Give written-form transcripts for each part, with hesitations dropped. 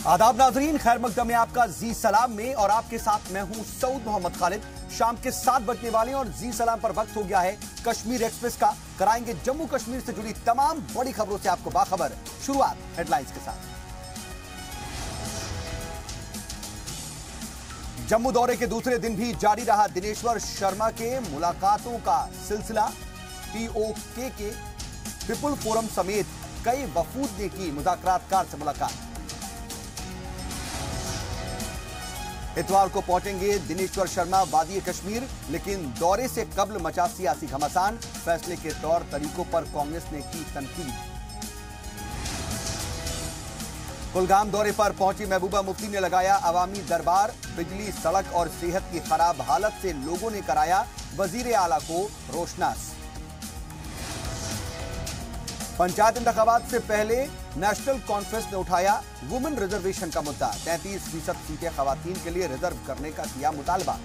आदाब नाजरीन, खैर मकदम में आपका जी सलाम में और आपके साथ मैं हूं सऊद मोहम्मद खालिद। शाम के 7 बजने वाले और जी सलाम पर वक्त हो गया है कश्मीर एक्सप्रेस का। कराएंगे जम्मू कश्मीर से जुड़ी तमाम बड़ी खबरों से आपको बाखबर। शुरुआत हेडलाइंस के साथ। जम्मू दौरे के दूसरे दिन भी जारी रहा दिनेश्वर शर्मा के मुलाकातों का सिलसिला। पीओके के पीपुल फोरम समेत कई वफूद ने की मुज़ाकरातकार से मुलाकात। इतवार को पहुंचेंगे दिनेश्वर शर्मा वादी कश्मीर, लेकिन दौरे से कब्ल मचा सियासी घमासान। फैसले के तौर तरीकों पर कांग्रेस ने की तनकीद। कुलगाम दौरे पर पहुंची महबूबा मुफ्ती ने लगाया अवामी दरबार। बिजली, सड़क और सेहत की खराब हालत से लोगों ने कराया वजीर आला को रोशनास। पंचायत इंतखाबात से पहले नेशनल कॉन्फ्रेंस ने उठाया वुमेन रिजर्वेशन का मुद्दा। 33% सीटें खवातीन के लिए रिजर्व करने का किया मुतालबा।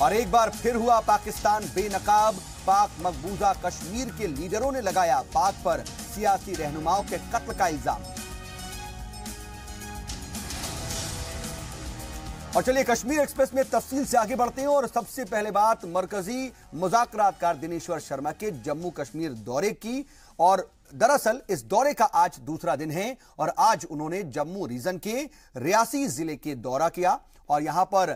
और एक बार फिर हुआ पाकिस्तान बेनकाब। पाक मकबूजा कश्मीर के लीडरों ने लगाया पाक पर सियासी रहनुमाओं के कत्ल का इल्जाम। और चलिए कश्मीर एक्सप्रेस में तफसील से आगे बढ़ते हैं। और सबसे पहले बात मरकजी मुज़ाकरातकार दिनेश्वर शर्मा के जम्मू कश्मीर दौरे की। और दरअसल इस दौरे का आज दूसरा दिन है और आज उन्होंने जम्मू रीजन के रियासी जिले के दौरा किया और यहां पर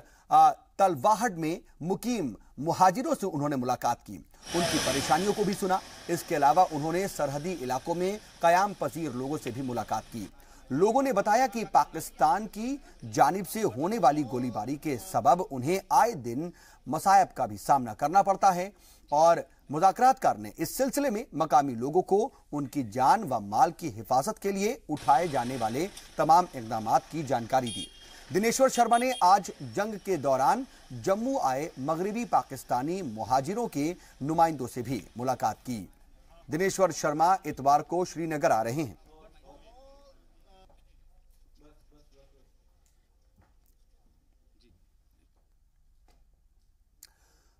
तलवाहड में मुकीम मुहाजिरों से उन्होंने मुलाकात की, उनकी परेशानियों को भी सुना। इसके अलावा उन्होंने सरहदी इलाकों में कयाम पजीर लोगों से भी मुलाकात की। लोगों ने बताया कि पाकिस्तान की जानिब से होने वाली गोलीबारी के सबब उन्हें आए दिन मसायब का भी सामना करना पड़ता है। और मुज़ाकरातकार ने इस सिलसिले में मकामी लोगों को उनकी जान व माल की हिफाजत के लिए उठाए जाने वाले तमाम इक़दामात की जानकारी दी। दिनेश्वर शर्मा ने आज जंग के दौरान जम्मू आए मगरिबी पाकिस्तानी मुहाजिरों के नुमाइंदों से भी मुलाकात की। दिनेश्वर शर्मा इतवार को श्रीनगर आ रहे हैं।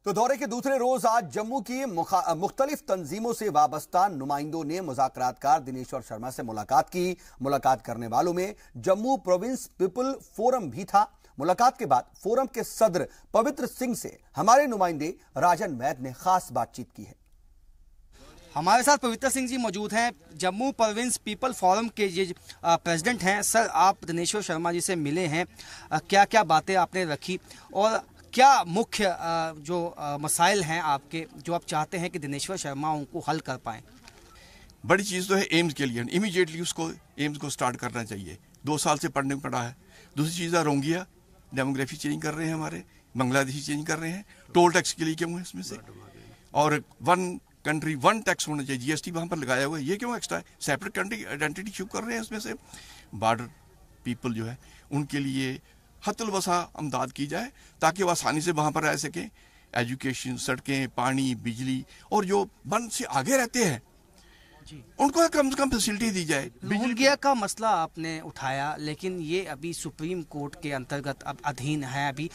तो दौरे के दूसरे रोज आज जम्मू की मुख्तलिफ तंजीमों से वाबस्ता नुमाइंदों ने मुज़ाकरातकार दिनेश्वर शर्मा से मुलाकात की। मुलाकात करने वालों में जम्मू प्रोविंस पीपुल फोरम भी था। मुलाकात के बाद फोरम के सदर पवित्र सिंह से हमारे नुमाइंदे राजन वैद ने खास बातचीत की है। हमारे साथ पवित्र सिंह जी मौजूद हैं, जम्मू प्रोविंस पीपल फोरम के ये प्रेसिडेंट हैं। सर, आप दिनेश्वर शर्मा जी से मिले हैं, क्या क्या बातें आपने रखी और क्या मुख्य जो मसाइल हैं आपके जो आप चाहते हैं कि दिनेश्वर शर्मा उनको हल कर पाएं? बड़ी चीज़ तो है एम्स के लिए, इमीडिएटली उसको एम्स को स्टार्ट करना चाहिए। 2 साल से पढ़ने में पड़ा है। दूसरी चीज़ है रोंगिया, डेमोग्राफी चेंज कर रहे हैं, हमारे बांग्लादेशी चेंज कर रहे हैं। टोल टैक्स के लिए क्यों है इसमें से? और 1 कंट्री 1 टैक्स होना चाहिए। जीएसटी वहाँ पर लगाया हुआ है, ये क्यों एक्स्ट्रा है? सेपरेट कंट्री आइडेंटिटी शुरू कर रहे हैं इसमें से। बॉर्डर पीपल जो है उनके लिए हतल वसा अमदाद की जाए ताकि वो आसानी से वहाँ पर रह सकें। एजुकेशन, सड़कें, पानी, बिजली, और जो वन से आगे रहते हैं उनको कम से कम फैसिलिटी दी जाए। रोहिंग्या का मसला आपने उठाया, लेकिन ये अभी सुप्रीम कोर्ट के अंतर्गत अब अधीन है अभी,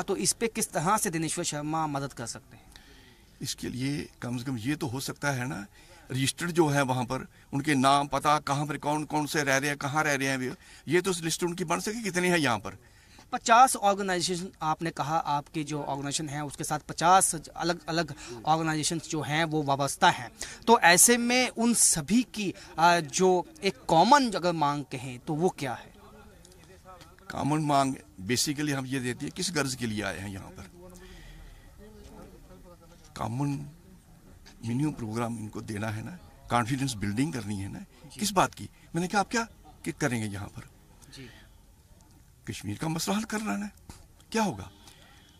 तो इस पे किस तरह से दिनेश्वर शर्मा मदद कर सकते हैं? इसके लिए कम से कम ये तो हो सकता है ना, रजिस्टर्ड जो है वहाँ पर उनके नाम, पता, कहाँ पर कौन कौन से रह रहे हैं, कहाँ रह रहे हैं, ये तो लिस्ट उनकी बन सके कितने हैं यहाँ पर। 50 ऑर्गेनाइजेशन आपने कहा, आपकी जो ऑर्गेनाइजेशन है उसके साथ 50 अलग अलग ऑर्गेनाइजेशन जो हैं वो वाबस्ता हैं। तो ऐसे में उन सभी की जो एक कॉमन अगर मांग कहें तो वो क्या है? कॉमन मांग बेसिकली हम ये देते हैं किस गर्ज के लिए आए हैं यहाँ पर। कॉमन मिनिमम प्रोग्राम इनको देना है ना, कॉन्फिडेंस बिल्डिंग करनी है ना। किस बात की? मैंने कहा आप क्या करेंगे यहाँ पर? कश्मीर का मसला हल करना है। क्या होगा?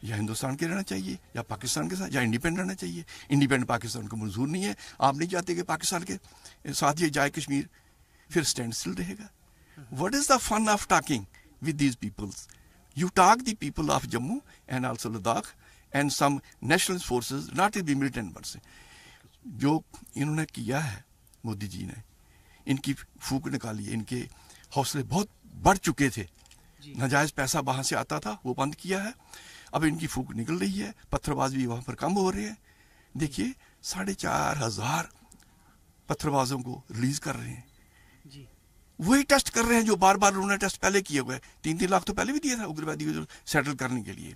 या हिंदुस्तान के रहना चाहिए या पाकिस्तान के साथ, या इंडिपेंडेंट रहना चाहिए। इंडिपेंडेंट पाकिस्तान को मंजूर नहीं है। आप नहीं चाहते कि पाकिस्तान के साथ ये जाए कश्मीर, फिर स्टैंड स्टिल रहेगा। What is the fun of talking with these peoples? You talk the people of Jammu and also Ladakh and some national forces, not the militant wars. जो इन्होंने किया है मोदी जी ने, इनकी फूक निकाली है। इनके हौसले बहुत बढ़ चुके थे। नाजायज पैसा वहां से आता था वो बंद किया है। अब इनकी फूक निकल रही है, पत्थरबाजी वहां पर कम हो रही है। देखिए 4,500 पत्थरबाजों को रिलीज कर रहे हैं। वही टेस्ट कर रहे हैं जो बार बार उन्होंने टेस्ट पहले किए हुए। 3-3 लाख तो पहले भी दिया था उग्रवादी को सेटल करने के लिए।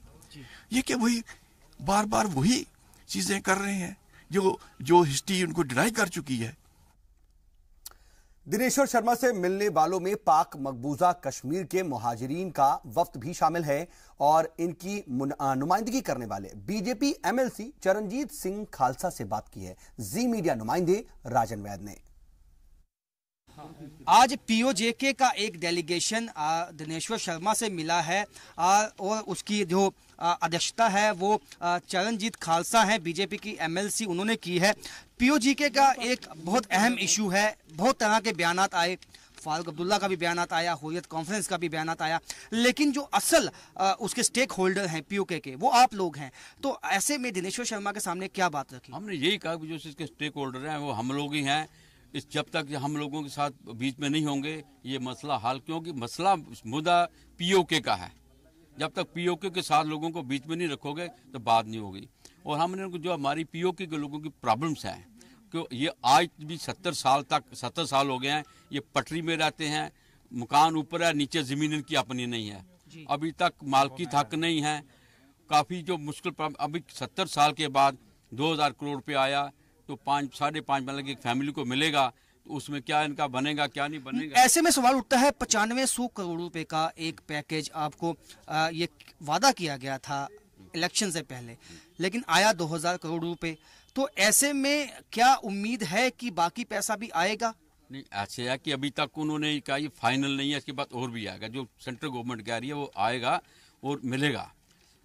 ये क्या वही बार बार वही चीजें कर रहे हैं जो हिस्ट्री उनको डिनाई कर चुकी है। दिनेश्वर शर्मा से मिलने वालों में पाक मकबूजा कश्मीर के मुहाजिरीन का वफ्द भी शामिल है और इनकी नुमाइंदगी करने वाले बीजेपी एमएलसी चरणजीत सिंह खालसा से बात की है जी मीडिया नुमाइंदे राजन वैद ने। आज पीओजेके का एक डेलीगेशन दिनेश्वर शर्मा से मिला है और उसकी जो अध्यक्षता है वो चरणजीत खालसा हैं, बीजेपी की एमएलसी, उन्होंने की है। पीओजेके का एक बहुत अहम इशू है, बहुत तरह के बयानात आए, फारूक अब्दुल्ला का भी बयानात आया, हुर्रियत कॉन्फ्रेंस का भी बयानात आया, लेकिन जो असल उसके स्टेक होल्डर हैं पीओके के वो आप लोग हैं। तो ऐसे में दिनेश्वर शर्मा के सामने क्या बात रखी? हमने यही कहा कि जो इसके स्टेक होल्डर हैं वो हम लोग ही हैं। जब तक हम लोगों के साथ बीच में नहीं होंगे ये मसला हल, क्योंकि मसला मुद्दा पीओके का है। जब तक पीओके के साथ लोगों को बीच में नहीं रखोगे तो बात नहीं होगी। और हमने उनको जो हमारी पीओके के लोगों की प्रॉब्लम्स हैं, क्यों ये आज भी 70 साल हो गए हैं, ये पटरी में रहते हैं, मकान ऊपर है, नीचे जमीन इनकी अपनी नहीं है, अभी तक मालकी हक नहीं है। काफ़ी जो मुश्किल, अभी 70 साल के बाद 2000 करोड़ रुपये आया तो 5.5 मतलब एक फैमिली को मिलेगा, तो उसमें क्या इनका बनेगा क्या नहीं बनेगा। ऐसे में सवाल उठता है 9500 करोड़ रुपए का एक पैकेज आपको ये वादा किया गया था इलेक्शन से पहले, लेकिन आया 2000 करोड़ रुपए। तो ऐसे में क्या उम्मीद है कि बाकी पैसा भी आएगा? नहीं, ऐसे है कि अभी तक उन्होंने कहा ये फाइनल नहीं है, इसके बाद और भी आएगा। जो सेंट्रल गवर्नमेंट कह रही है वो आएगा और मिलेगा,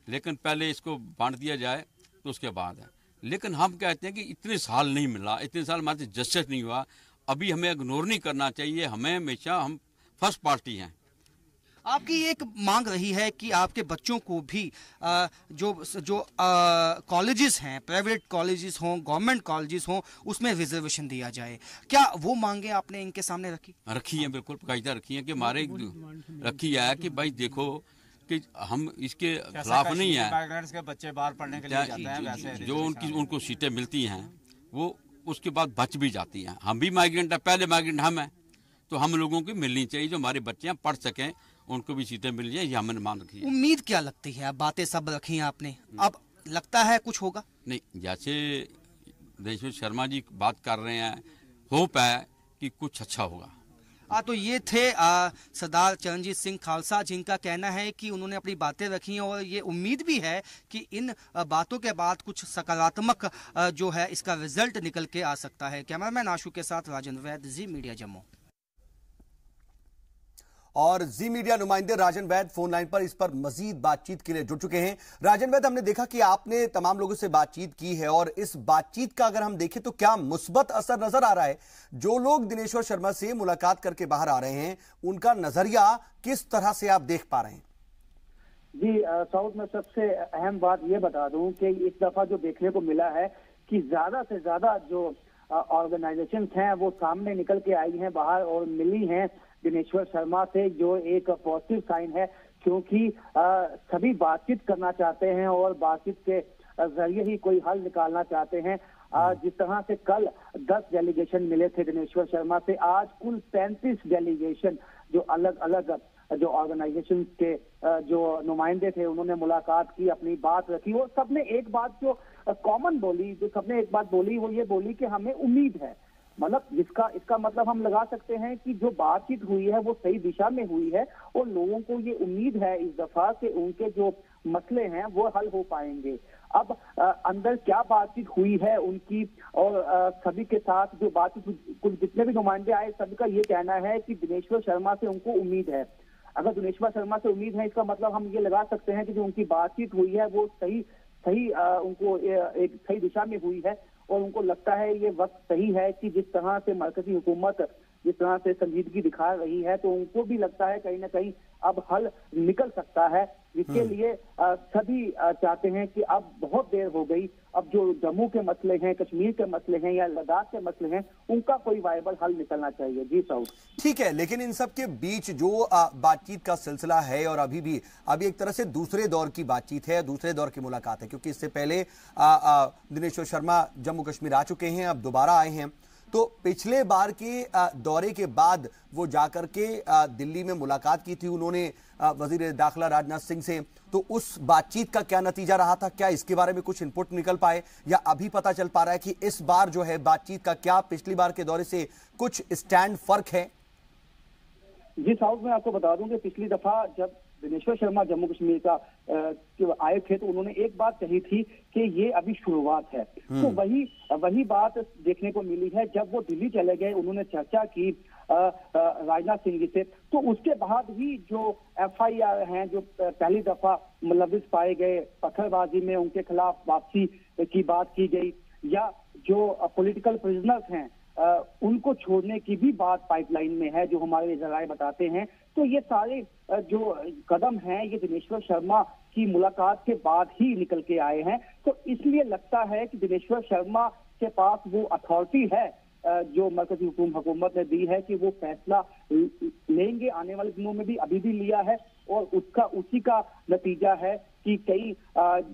लेकिन पहले इसको बांट दिया जाए तो उसके बाद है। लेकिन हम कहते हैं कि इतने साल नहीं मिला, इतने साल हमारे जस्टिस नहीं हुआ, अभी हमें इग्नोर नहीं करना चाहिए। हमें हमेशा, हम फर्स्ट पार्टी हैं। आपकी एक मांग रही है कि आपके बच्चों को भी जो कॉलेजेस हैं, प्राइवेट कॉलेजेस हों, गवर्नमेंट कॉलेजेस हों, उसमें रिजर्वेशन दिया जाए। क्या वो मांगे आपने इनके सामने रखी है? बिल्कुल बाकायदा रखी है कि हमारे रखी है कि भाई देखो कि हम इसके खिलाफ नहीं है। माइग्रेंट्स के बच्चे बाहर पढ़ने के लिए जाते हैं, वैसे जो उनको सीटें मिलती हैं वो उसके बाद बच भी जाती हैं। हम भी माइग्रेंट है, पहले माइग्रेंट हम हैं, तो हम लोगों की मिलनी चाहिए, जो हमारे बच्चे पढ़ सकें, उनको भी सीटें मिल जाए, ये हमने मांग रखी है। उम्मीद क्या लगती है? बातें सब रखी हैं आपने, अब लगता है कुछ होगा? नहीं, जैसे दिनेश्वर शर्मा जी बात कर रहे हैं, होप है कि कुछ अच्छा होगा। तो ये थे सरदार चरणजीत सिंह खालसा, जिनका कहना है कि उन्होंने अपनी बातें रखी हैं और ये उम्मीद भी है कि इन बातों के बाद कुछ सकारात्मक जो है इसका रिजल्ट निकल के आ सकता है। कैमरामैन आशु के साथ राजन वैद, जी मीडिया जम्मू। और जी मीडिया नुमाइंदे राजन वैद फोन लाइन पर इस पर मजीद बातचीत के लिए जुड़ चुके हैं। राजन वैद, हमने देखा कि आपने तमाम लोगों से बातचीत की है और इस बातचीत का अगर हम देखें तो क्या मुस्बत असर नजर आ रहा है? जो लोग दिनेश्वर शर्मा से मुलाकात करके बाहर आ रहे हैं, उनका नजरिया किस तरह से आप देख पा रहे हैं? जी साउथ में सबसे अहम बात ये बता दूं कि इस दफा जो देखने को मिला है कि ज्यादा से ज्यादा जो ऑर्गेनाइजेशन हैं वो सामने निकल के आई हैं बाहर और मिली हैं दिनेश्वर शर्मा से, जो एक पॉजिटिव साइन है, क्योंकि सभी बातचीत करना चाहते हैं और बातचीत के जरिए ही कोई हल निकालना चाहते हैं। जिस तरह से कल 10 डेलीगेशन मिले थे दिनेश्वर शर्मा से, आज कुल 35 डेलीगेशन जो अलग अलग जो ऑर्गेनाइजेशन के जो नुमाइंदे थे उन्होंने मुलाकात की, अपनी बात रखी और सबने एक बात जो कॉमन बोली, जो सबने एक बात बोली वो ये बोली कि हमें उम्मीद है। मतलब इसका मतलब हम लगा सकते हैं कि जो बातचीत हुई है वो सही दिशा में हुई है और लोगों को ये उम्मीद है इस दफा कि उनके जो मसले हैं वो हल हो पाएंगे। अब अंदर क्या बातचीत हुई है उनकी और सभी के साथ जो बातचीत, कुल जितने भी नुमाइंदे आए सबका ये कहना है कि दिनेश्वर शर्मा से उनको उम्मीद है। अगर दिनेश्वर शर्मा से उम्मीद है इसका मतलब हम ये लगा सकते हैं कि जो उनकी बातचीत हुई है वो सही उनको एक सही दिशा में हुई है और उनको लगता है ये वक्त सही है कि जिस तरह से मरकजी हुकूमत जिस तरह से संजीदगी दिखा रही है, तो उनको भी लगता है कहीं ना कहीं अब हल निकल सकता है, जिसके लिए सभी चाहते हैं कि अब बहुत देर हो गई, अब जो जम्मू के मसले हैं, कश्मीर के मसले हैं या लद्दाख के मसले हैं, उनका कोई वायबल हल निकलना चाहिए। जी साउथ, ठीक है, लेकिन इन सब के बीच जो बातचीत का सिलसिला है और अभी एक तरह से दूसरे दौर की बातचीत है, दूसरे दौर की मुलाकात है, क्योंकि इससे पहले दिनेश्वर शर्मा जम्मू कश्मीर आ चुके हैं, अब दोबारा आए हैं, तो पिछले बार के दौरे के बाद वो जाकर के दिल्ली में मुलाकात की थी उन्होंने वजीर दाखिला राजनाथ सिंह से, तो उस बातचीत का क्या नतीजा रहा था? क्या इसके बारे में कुछ इनपुट निकल पाए या अभी पता चल पा रहा है कि इस बार जो है बातचीत का क्या पिछली बार के दौरे से कुछ स्टैंड फर्क है? जी साउथ में आपको बता दूं कि पिछली दफा जब दिनेश्वर शर्मा जम्मू कश्मीर का आए थे तो उन्होंने एक बात कही थी कि ये अभी शुरुआत है। तो वही बात देखने को मिली है। जब वो दिल्ली चले गए, उन्होंने चर्चा की राजनाथ सिंह जी से, तो उसके बाद ही जो FIR हैं, जो पहली दफा मुलविस पाए गए पत्थरबाजी में, उनके खिलाफ वापसी की बात की गई, या जो पॉलिटिकल प्रिजनर्स हैं उनको छोड़ने की भी बात पाइपलाइन में है, जो हमारे जराए बताते हैं। तो ये सारे जो कदम हैं ये दिनेश्वर शर्मा की मुलाकात के बाद ही निकल के आए हैं। तो इसलिए लगता है कि दिनेश्वर शर्मा के पास वो अथॉरिटी है जो मरकजी हुकूमत ने दी है कि वो फैसला लेंगे, आने वाले दिनों में भी, अभी भी लिया है, और उसी का नतीजा है कि कई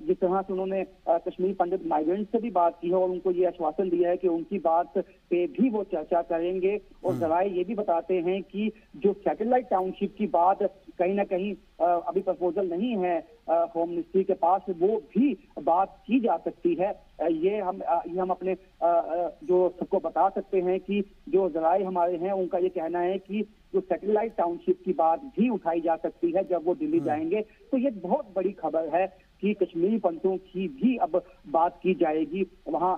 जिस तरह से उन्होंने कश्मीरी पंडित माइग्रेंट से भी बात की है और उनको ये आश्वासन दिया है कि उनकी बात पे भी वो चर्चा करेंगे। और जराए ये भी बताते हैं कि जो सैटेलाइट टाउनशिप की बात कहीं ना कहीं अभी प्रपोजल नहीं है होम मिनिस्ट्री के पास, वो भी बात की जा सकती है। ये हम अपने जो सबको बता सकते हैं कि जो जराए हमारे हैं उनका ये कहना है कि जो सैटेलाइट टाउनशिप की बात भी उठाई जा सकती है जब वो दिल्ली जाएंगे। तो ये बहुत बड़ी खबर है कि कश्मीरी पंडितों की भी अब बात की जाएगी वहां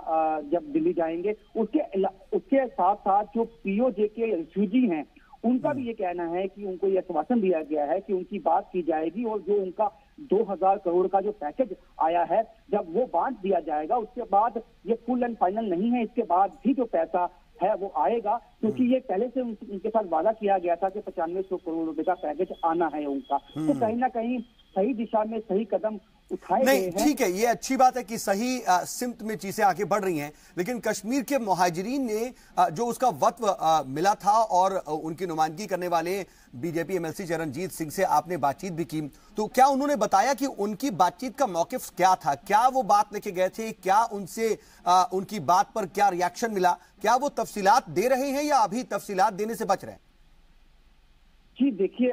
जब दिल्ली जाएंगे। उसके साथ साथ जो POJ के रिफ्यूजी हैं उनका भी ये कहना है कि उनको ये आश्वासन दिया गया है कि उनकी बात की जाएगी, और जो उनका 2000 करोड़ का जो पैकेज आया है जब वो बांट दिया जाएगा, उसके बाद ये फुल एंड फाइनल नहीं है, इसके बाद भी जो पैसा है वो आएगा, क्योंकि ये पहले से उनके साथ वादा किया गया था कि 9500 करोड़ रुपए का पैकेज आना है उनका। तो कहीं ना कहीं सही दिशा में सही कदम उठाए गए हैं। ठीक है, ये अच्छी बात है कि सही सिमत में चीजें आगे बढ़ रही हैं, लेकिन कश्मीर के मुहाजिरीन ने जो उसका वक्फ मिला था और उनकी नुमाइंदगी करने वाले BJP MLC चरणजीत सिंह से आपने बातचीत भी की, तो क्या उन्होंने बताया कि उनकी बातचीत का मौकिफ क्या था? क्या वो बात लेके गए थे? क्या उनसे उनकी बात पर क्या रिएक्शन मिला? क्या वो तफसीलात दे रहे हैं या अभी तफसीलात देने से बच रहे हैं? जी देखिए,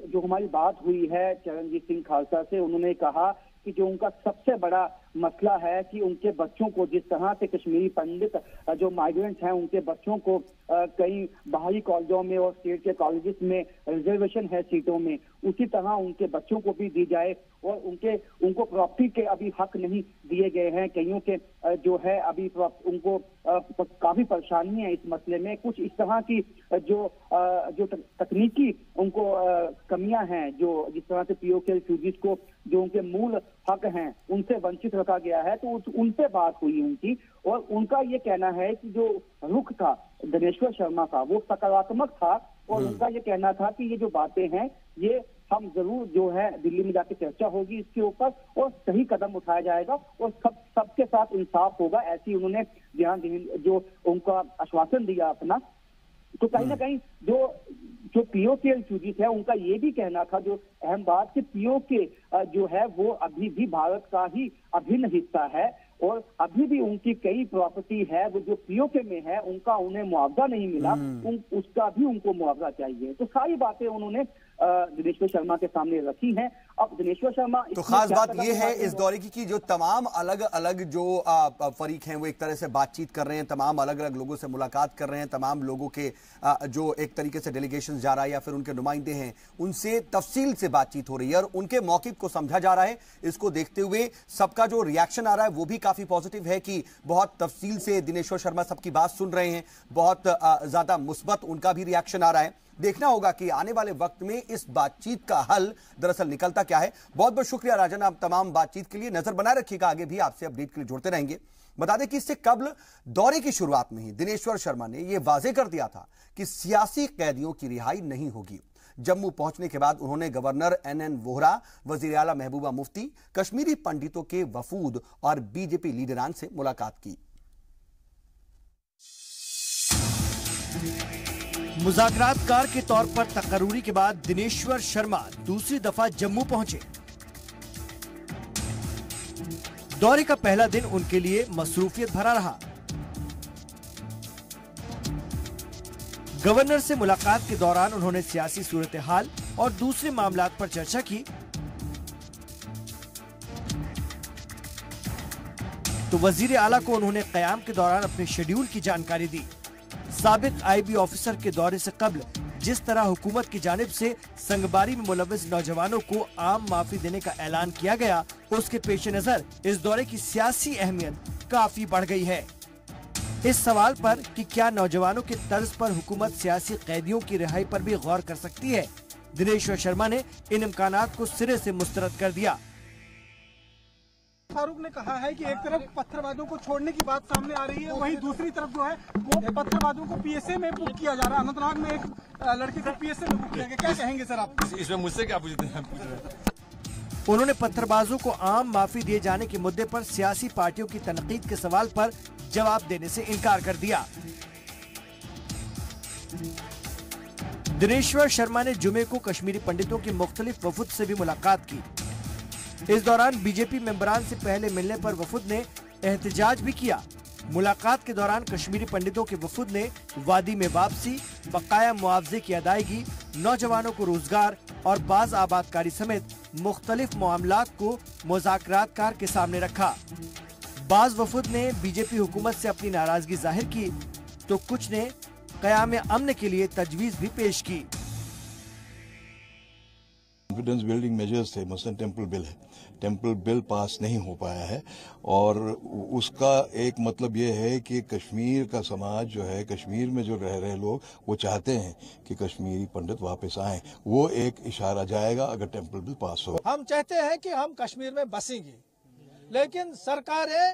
जो हमारी बात हुई है चरणजीत सिंह खालसा से, उन्होंने कहा कि जो उनका सबसे बड़ा मसला है कि उनके बच्चों को, जिस तरह से कश्मीरी पंडित जो माइग्रेंट्स हैं उनके बच्चों को कई बाहरी कॉलेजों में और स्टेट के कॉलेजेस में रिजर्वेशन है सीटों में, उसी तरह उनके बच्चों को भी दी जाए। और उनको प्रॉपर्टी के अभी हक नहीं दिए गए हैं, कईयों के जो है अभी उनको काफी परेशानी है इस मसले में। कुछ इस तरह की जो तकनीकी उनको कमियां हैं, जो जिस तरह से POK रिफ्यूजीज को जो उनके मूल हक हैं उनसे वंचित रखा गया है, तो उनसे बात हुई उनकी। और उनका ये कहना है कि जो रुख था दिनेश्वर शर्मा का वो सकारात्मक था, और उनका ये कहना था कि ये जो बातें हैं ये हम जरूर जो है दिल्ली में जाके चर्चा होगी इसके ऊपर, और सही कदम उठाया जाएगा और सबके साथ इंसाफ होगा, ऐसी उन्होंने जो उनका आश्वासन दिया अपना। तो कहीं ना कहीं जो POK रिफ्यूजीज है उनका ये भी कहना था, जो अहम बात, कि POK जो है वो अभी भी भारत का ही अभिन्न हिस्सा है, और अभी भी उनकी कई प्रॉपर्टी है वो जो POK में है, उनका उन्हें मुआवजा नहीं मिला, उसका भी उनको मुआवजा चाहिए। तो सारी बातें उन्होंने दिनेश्वर शर्मा के सामने रखी हैं। अब दिनेश्वर शर्मा, तो खास बात यह है इस दौरे की कि जो तमाम अलग अलग जो फरीक हैं वो एक तरह से बातचीत कर रहे हैं, तमाम अलग अलग लोगों से मुलाकात कर रहे हैं, तमाम लोगों के जो एक तरीके से डेलीगेशन जा रहा है या फिर उनके नुमाइंदे हैं उनसे तफसील से बातचीत हो रही है और उनके मौकिफ को समझा जा रहा है। इसको देखते हुए सबका जो रिएक्शन आ रहा है वो भी काफी पॉजिटिव है कि बहुत तफसील से दिनेश्वर शर्मा सबकी बात सुन रहे हैं, बहुत ज्यादा मुस्बत उनका भी रिएक्शन आ रहा है। देखना होगा कि आने वाले वक्त में इस बातचीत का हल दरअसल निकलता क्या है। बहुत बहुत शुक्रिया राजन, आप तमाम बातचीत के लिए। नजर बनाए रखिएगा, आगे भी आपसे अपडेट के लिए जुड़ते रहेंगे। बता दें कि इससे कबल दौरे की शुरुआत में ही दिनेश्वर शर्मा ने यह वाजे कर दिया था कि सियासी कैदियों की रिहाई नहीं होगी। जम्मू पहुंचने के बाद उन्होंने गवर्नर NN वोहरा, वजीर आला महबूबा मुफ्ती, कश्मीरी पंडितों के वफूद और BJP लीडरान से मुलाकात की। मुज़ाकरातकार के तौर पर तकर्रुरी के बाद दिनेश्वर शर्मा दूसरी दफा जम्मू पहुंचे। दौरे का पहला दिन उनके लिए मसरूफियत भरा रहा। गवर्नर से मुलाकात के दौरान उन्होंने सियासी सूरत हाल और दूसरे मामलात पर चर्चा की तो वजीर आला को उन्होंने क़याम के दौरान अपने शेड्यूल की जानकारी दी। साबिक IB ऑफिसर के दौरे से कब्ल जिस तरह हुकूमत की जानिब से संगबारी में मुलव्वस नौजवानों को आम माफी देने का ऐलान किया गया, उसके पेश नजर इस दौरे की सियासी अहमियत काफी बढ़ गई है। इस सवाल पर कि क्या नौजवानों के तर्ज पर हुकूमत सियासी कैदियों की रिहाई पर भी गौर कर सकती है, दिनेश्वर शर्मा ने इन इम्कानात को सिरे से मुस्तरद कर दिया। फारूक ने कहा है कि एक तरफ पत्थरबाजों को छोड़ने की बात सामने आ रही है, वहीं दूसरी तरफ जो है वो पत्थरबाजों को PSA में बुक किया जा रहा है। अनंतनाग में एक लड़के को PSA में बुक किया गया, क्या कहेंगे सर आप इसमें? मुझसे क्या पूछते हैं? उन्होंने पत्थरबाजों को आम माफी दिए जाने के मुद्दे पर सियासी पार्टियों की तनकीद के सवाल पर जवाब देने से इनकार कर दिया। दिनेश्वर शर्मा ने जुमे को कश्मीरी पंडितों के मुख्तलिफ वफुद से भी मुलाकात की। इस दौरान बीजेपी मेंबरान से पहले मिलने पर वफुद ने एहतजाज भी किया। मुलाकात के दौरान कश्मीरी पंडितों के वफुद ने वादी में वापसी, बकाया मुआवजे की अदायगी, नौजवानों को रोजगार और बाज आबादकारी समेत मुख्तलिफ मामलात को मुज़ाकरातकार के सामने रखा। बाज वफुद ने बीजेपी हुकूमत से अपनी नाराजगी जाहिर की तो कुछ ने क़याम अमन के लिए तजवीज भी पेश की। कॉन्फिडेंस बिल्डिंग मेजर्स थे, मसलन टेम्पल बिल है, टेम्पल बिल पास नहीं हो पाया है और उसका एक मतलब ये है कि कश्मीर का समाज जो है, कश्मीर में जो रह रहे लोग वो चाहते हैं कि कश्मीरी पंडित वापस आएं। वो एक इशारा जाएगा अगर टेम्पल बिल पास हो। हम चाहते हैं कि हम कश्मीर में बसेंगे, लेकिन सरकार है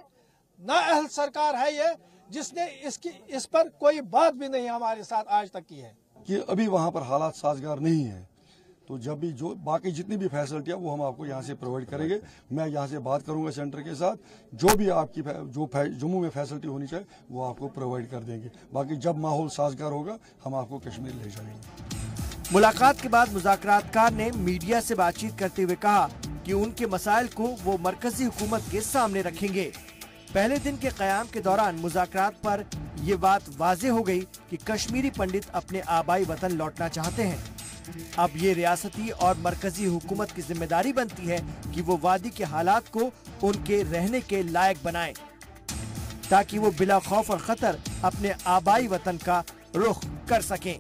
नाअहल सरकार है ये, जिसने इस पर कोई बात भी नहीं हमारे साथ आज तक की है कि अभी वहाँ पर हालात साजगार नहीं है। तो जब भी जो बाकी जितनी भी फैसिलिटी है वो हम आपको यहाँ से प्रोवाइड करेंगे। मैं यहाँ से बात करूंगा सेंटर के साथ, जो भी आपकी जो जम्मू में फैसिलिटी होनी चाहिए वो आपको प्रोवाइड कर देंगे। बाकी जब माहौल साजगार होगा हम आपको कश्मीर ले जाएंगे। मुलाकात के बाद मुज़ाकरातकार ने मीडिया से बातचीत करते हुए कहा कि उनके मसाइल को वो मरकजी हुकूमत के सामने रखेंगे। पहले दिन के क़याम के दौरान मुज़ाकरात पर ये बात वाज़ेह हो गई कि कश्मीरी पंडित अपने आबाई वतन लौटना चाहते हैं। अब ये रियासती और मरकजी हुकूमत की जिम्मेदारी बनती है कि वो वादी के हालात को उनके रहने के लायक बनाएं, ताकि वो बिला खौफ और खतर अपने आबाई वतन का रुख कर सकें।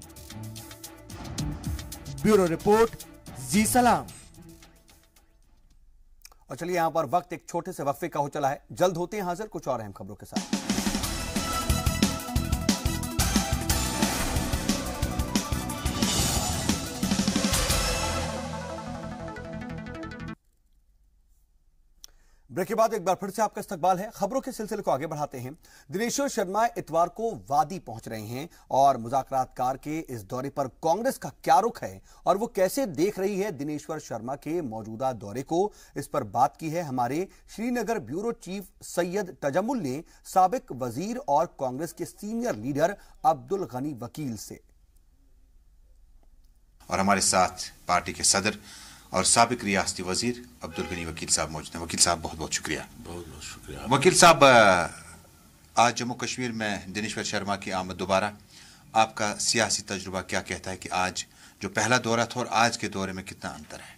ब्यूरो रिपोर्ट, जी सलाम। और चलिए यहां पर वक्त एक छोटे से वक्फे का हो चला है, जल्द होते हैं हाजिर कुछ और अहम खबरों के साथ। ब्रेक के बाद एक बार फिर से आपका इस्तकबाल है। खबरों के सिलसिले को आगे बढ़ाते हैं। दिनेश्वर शर्मा इतवार को वादी पहुंच रहे हैं और मुज़ाकरातकार के इस दौरे पर कांग्रेस का क्या रुख है और वो कैसे देख रही है दिनेश्वर शर्मा के मौजूदा दौरे को, इस पर बात की है हमारे श्रीनगर ब्यूरो चीफ सैयद तजम्मुल ने साबिक वजीर और कांग्रेस के सीनियर लीडर अब्दुल गनी वकील से। और हमारे साथ पार्टी के सदर और साबिक रियासती वजीर अब्दुल गनी वकील साहब मौजूद हैं। वकील साहब बहुत बहुत शुक्रिया। बहुत बहुत शुक्रिया। वकील साहब, आज जम्मू कश्मीर में दिनेश्वर शर्मा की आमद दोबारा, आपका सियासी तजुर्बा क्या कहता है कि आज जो पहला दौरा था और आज के दौरे में कितना अंतर है?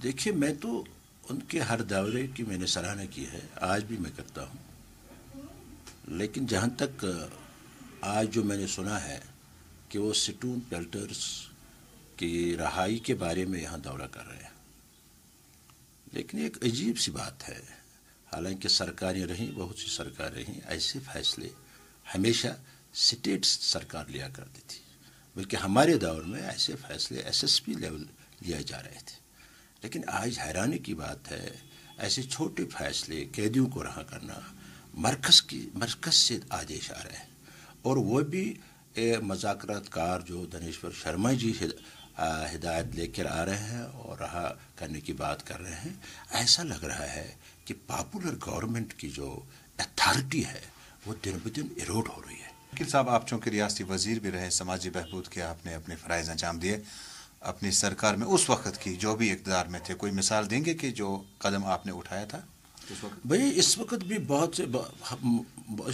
देखिए, मैं तो उनके हर दौरे की मैंने सराहना की है, आज भी मैं करता हूँ, लेकिन जहाँ तक आज जो मैंने सुना है कि वो सिटून पेल्टर्स की रहाई के बारे में यहाँ दौरा कर रहे हैं, लेकिन एक अजीब सी बात है। हालांकि सरकारें रहीं, बहुत सी सरकारें रहीं, ऐसे फैसले हमेशा स्टेट सरकार लिया करती थी, बल्कि हमारे दौर में ऐसे फैसले SSP लेवल लिए जा रहे थे। लेकिन आज हैरानी की बात है, ऐसे छोटे फैसले कैदियों को रहा करना मरकज़ से आदेश आ रहे हैं, और वो भी मुज़ाकरातकार जो दिनेश्वर शर्मा जी हिदायत लेकर आ रहे हैं और रहा करने की बात कर रहे हैं। ऐसा लग रहा है कि पॉपुलर गवर्नमेंट की जो अथॉरिटी है वो दिन ब दिन इरोड हो रही है। वकील साहब, आप चूँकि रियासती वजीर भी रहे, समाजी बहबूद के आपने अपने फ़राइज़ अंजाम दिए अपनी सरकार में, उस वक्त की जो भी इक़्तिदार में थे, कोई मिसाल देंगे कि जो कदम आपने उठाया था? भाई इस वक्त भी बहुत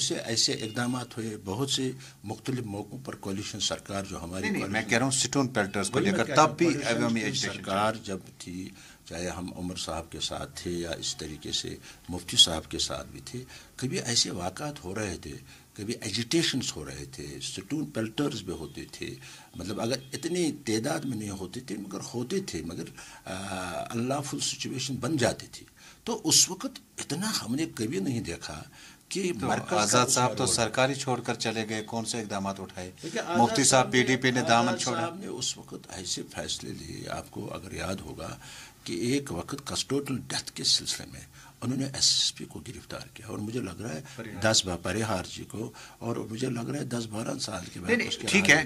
से ऐसे इकदाम हुए, बहुत से मुख्तलिफ मौकों पर कोलिशन सरकार जो हमारी मैं कह रहा हूँ स्टोन पेल्टर्स को लेकर तब भी सरकार जब थी, चाहे हम उमर साहब के साथ थे या इस तरीके से मुफ्ती साहब के साथ भी थे, कभी ऐसे वाक़ात हो रहे थे, कभी एजिटेशंस हो रहे थे, स्टोन पेल्टर्स भी होते थे। मतलब अगर इतनी तादाद में नहीं होते थे मगर होते थे, मगर अनलॉफुल सिचुएशन बन जाती थी। तो उस वक्त इतना हमने कभी नहीं देखा कि तो आज़ाद साहब तो सरकारी छोड़कर चले गए, कौन से इकदाम उठाए? मुफ्ती साहब पीडीपी ने दामन छोड़ा। ने उस वक्त ऐसे फैसले लिए, आपको अगर याद होगा कि एक वक्त कस्टोडियल डेथ के सिलसिले में उन्होंने एसएसपी को गिरफ्तार किया और मुझे लग रहा है परिहार जी को, और मुझे लग रहा है 10-12 साल के बाद।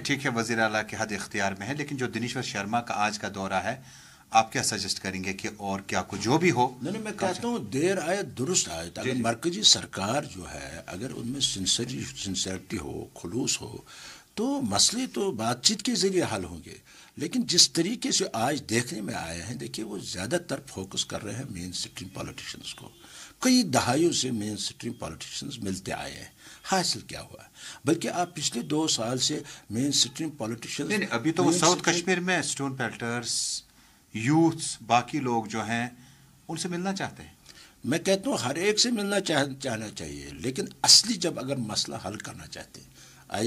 ठीक है, वज़ीर आला के हद इख्तियार में है, लेकिन जो दिनेश्वर शर्मा का आज का दौरा है, आप क्या सजेस्ट करेंगे कि और क्या कुछ जो भी हो? नहीं, मैं कहता हूँ देर आए दुरुस्त आए। अगर मरकजी सरकार जो है, अगर उनमें सिंसियरिटी हो, खुलूस हो, तो मसले तो बातचीत के जरिए हल होंगे। लेकिन जिस तरीके से आज देखने में आए हैं, देखिए वो ज़्यादातर फोकस कर रहे हैं मेन स्ट्रीम पॉलिटिशियंस को। कई दहाइयों से मेन स्ट्रीम पॉलिटिशियंस मिलते आए हैं, हासिल क्या हुआ? बल्कि आप पिछले 2 साल से मेन स्ट्रीम पॉलिटिशियंस, अभी तो साउथ कश्मीर में स्टोन पेल्टर्स, यूथ्स, बाकी लोग जो हैं उनसे मिलना चाहते हैं। मैं कहता हूँ हर एक से मिलना चाहना चाहिए, लेकिन असली जब अगर मसला हल करना चाहते हैं,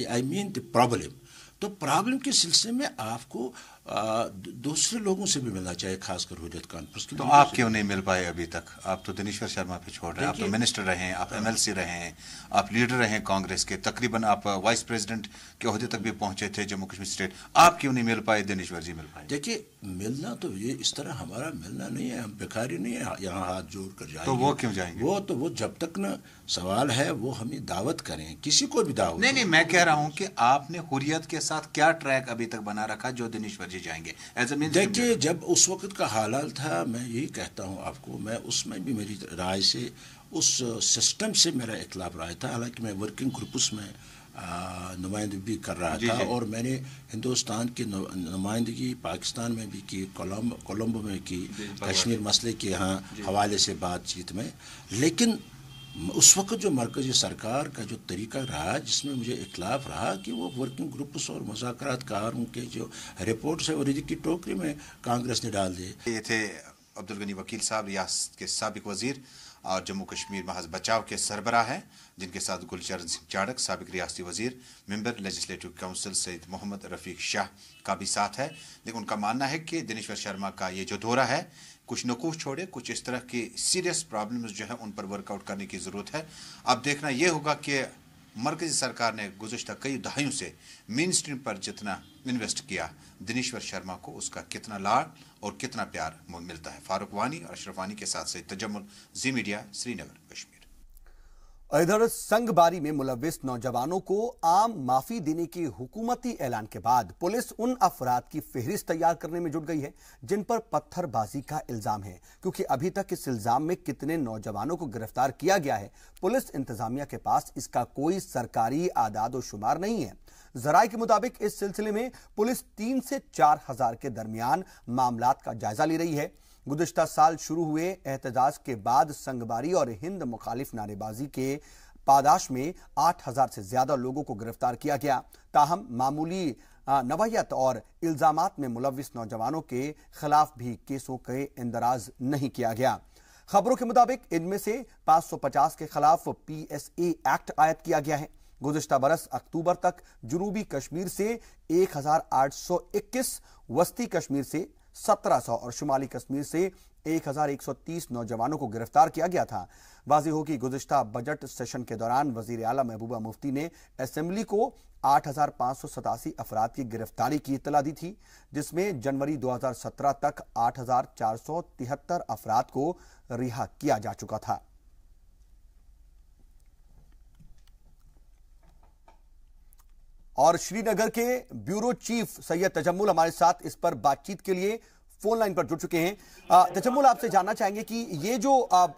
आई मीन द प्रॉब्लम, तो प्रॉब्लम के सिलसिले में आपको दूसरे लोगों से भी मिलना चाहिए, खासकर हुर्रियत कॉन्फ्रेंस की। तो आप क्यों नहीं मिल पाए अभी तक? आप तो दिनेश्वर शर्मा पे छोड़ रहे हैं, आप तो मिनिस्टर रहे हैं, आप एमएलसी रहे हैं, आप लीडर रहे हैं कांग्रेस के, तकरीबन आप वाइस प्रेसिडेंट के ओहदे तक भी पहुंचे थे जम्मू कश्मीर स्टेट। आप क्यों नहीं मिल पाए? दिनेश्वर जी मिल पाए? देखिए, मिलना तो ये इस तरह हमारा मिलना नहीं है, हम भिखारी नहीं है यहाँ हाथ जोड़ कर जाएंगे। तो वो क्यों जाएंगे? वो जब तक न सवाल है वो हमें दावत करें, किसी को भी दावत। नहीं, मैं कह रहा हूँ कि आपने हुर्रियत के साथ क्या ट्रैक अभी तक बना रखा जो दिनेश्वर जी जाएंगे? देखिए, जब उस वक्त का हालात था, मैं यही कहता हूँ आपको, मैं उसमें भी मेरी राय से उस सिस्टम से मेरा इख्तिलाफ राय था। हालांकि मैं वर्किंग ग्रुप्स में नुमाइंदगी भी कर रहा था, और मैंने हिंदुस्तान की नुमाइंदगी पाकिस्तान में भी की, कोलंबो में की, कश्मीर मसले के यहाँ हवाले से बातचीत में। लेकिन उस वक्त जो मरकजी सरकार का जो तरीका रहा, जिसमें मुझे इख्तिलाफ रहा, कि वो वर्किंग ग्रुप्स और मुज़ाकरातकारों के जो रिपोर्ट्स है वो रिजी की टोकरी में कांग्रेस ने डाल दिए। ये थे अब्दुल गनी वकील साहब, रियासत के साबिक वजीर और जम्मू कश्मीर महज बचाव के सरबराह हैं, जिनके साथ गुलचरण सिंह चाड़क, साबिक रियासती वजीर, member legislative council Saeed Mohammad Rafiq Shah का भी साथ है। लेकिन उनका मानना है कि दिनेश्वर शर्मा का ये जो दौरा है, कुछ नकूश छोड़े, कुछ इस तरह की सीरियस प्रॉब्लम्स जो है उन पर वर्कआउट करने की ज़रूरत है। अब देखना यह होगा कि मरकजी सरकार ने गुज़श्ता कई दहाइयों से मेन स्ट्रीम पर जितना इन्वेस्ट किया, दिनेश्वर शर्मा को उसका कितना लाड और कितना प्यार मिलता है। फारूक वानी और अशरफ वानी के साथ से तजम्मुल, जी मीडिया, श्रीनगर, कश्मीर। इधर संगबारी में मुलव्विस नौजवानों को आम माफी देने के हुकूमती ऐलान के बाद पुलिस उन अफराद की फेहरिस्त तैयार करने में जुट गई है जिन पर पत्थरबाजी का इल्जाम है, क्योंकि अभी तक इस इल्जाम में कितने नौजवानों को गिरफ्तार किया गया है, पुलिस इंतजामिया के पास इसका कोई सरकारी आदाद और शुमार नहीं है। जराये के मुताबिक इस सिलसिले में पुलिस 3 से 4 हजार के दरमियान मामलात का जायजा ले रही है। गुज़िश्ता साल शुरू हुए एहतजाज के बाद संगबारी और हिंद मुखालिफ नारेबाजी के पादाश में 8,000 से ज्यादा लोगों को गिरफ्तार किया गया। ताहम मामूली नवायत और इल्जामात में मुलव्विस नौजवानों के खिलाफ भी केसों के इंदराज नहीं किया गया। खबरों के मुताबिक इनमें से 550 के खिलाफ PSA एक्ट आयद किया गया है। गुज़िश्ता बरस अक्टूबर तक जनूबी कश्मीर से 1,821, वस्ती कश्मीर से 1700 और शुमाली कश्मीर से 1,130 नौजवानों को गिरफ्तार किया गया था। वाज़ेह हो कि गुज़िश्ता बजट सेशन के दौरान वज़ीर आला महबूबा मुफ्ती ने असेंबली को 8,587 अफराद की गिरफ्तारी की इत्तला दी थी, जिसमें जनवरी 2017 तक 8,473 अफराद को रिहा किया जा चुका था। और श्रीनगर के ब्यूरो चीफ सैयद तजम्मुल हमारे साथ इस पर बातचीत के लिए फोन लाइन पर जुड़ चुके हैं। तजम्मुल, आपसे जानना चाहेंगे कि ये जो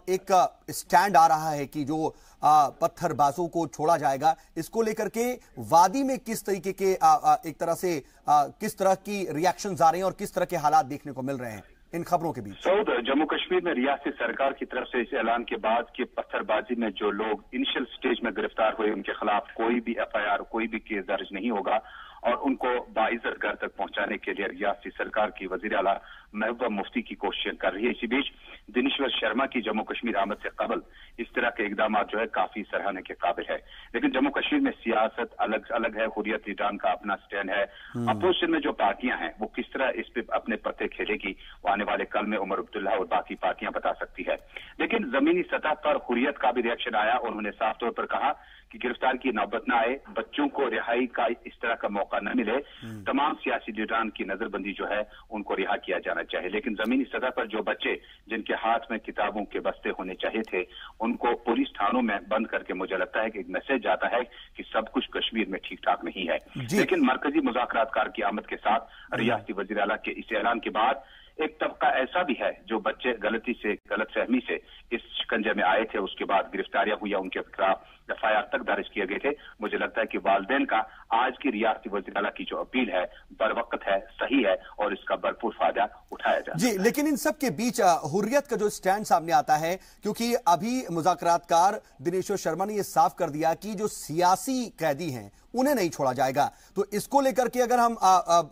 एक स्टैंड आ रहा है कि जो पत्थरबाजों को छोड़ा जाएगा, इसको लेकर के वादी में किस तरीके के एक तरह से किस तरह की रिएक्शंस आ रहे हैं और किस तरह के हालात देखने को मिल रहे हैं? इन खबरों के बीच। सऊद, जम्मू कश्मीर में रियासती सरकार की तरफ से इस ऐलान के बाद कि पत्थरबाजी में जो लोग इनिशियल स्टेज में गिरफ्तार हुए उनके खिलाफ कोई भी FIR, कोई भी केस दर्ज नहीं होगा और उनको बाइज्जत घर तक पहुंचाने के लिए रियासती सरकार की वजीर आला महबूबा मुफ्ती की कोशिशें कर रही है। इसी बीच दिनेश्वर शर्मा की जम्मू कश्मीर आमद से कबल इस तरह के इकदाम जो है काफी सराहने के काबिल है। लेकिन जम्मू कश्मीर में सियासत अलग अलग है, हुर्रियत लीडरान का अपना स्टैंड है, अपोजिशन में जो पार्टियां हैं वो किस तरह इस पे अपने पत्ते खेलेगी वो आने वाले कल में उमर अब्दुल्ला और बाकी पार्टियां बता सकती है। लेकिन जमीनी सतह पर हुर्रियत का भी रिएक्शन आया और उन्होंने साफ तौर पर कहा कि गिरफ्तार की नौबत न आए, बच्चों को रिहाई का इस तरह का मौका न मिले, तमाम सियासी लीडरान की नजरबंदी जो है उनको रिहा किया जाना चाहिए। लेकिन जमीनी सतह पर जो बच्चे जिनके हाथ में किताबों के बस्ते होने चाहिए थे उनको पुलिस थानों में बंद करके मुझे लगता है कि एक मैसेज जाता है कि सब कुछ कश्मीर में ठीक ठाक नहीं है। लेकिन मरकजी मुज़ाकरातकार की आमद के साथ रियासती वज़ीर आला के इस ऐलान के बाद एक तबका ऐसा भी है जो बच्चे गलतफहमी से इस शिकंजे में आए थे, उसके बाद गिरफ्तारियां हुई, उनके खिलाफ FIR तक दर्ज किए गए थे। मुझे लगता है कि वालिदैन का आज की रियासती वज़ीर आला की जो अपील है बरवक्त है, सही है और इसका भरपूर फायदा उठाया जाए। जी, लेकिन इन सब के बीच हुर्रियत का जो स्टैंड सामने आता है, क्योंकि अभी मुज़ाकरातकार दिनेश्वर शर्मा ने यह साफ कर दिया कि जो सियासी कैदी हैं उन्हें नहीं छोड़ा जाएगा। तो इसको लेकर के अगर हम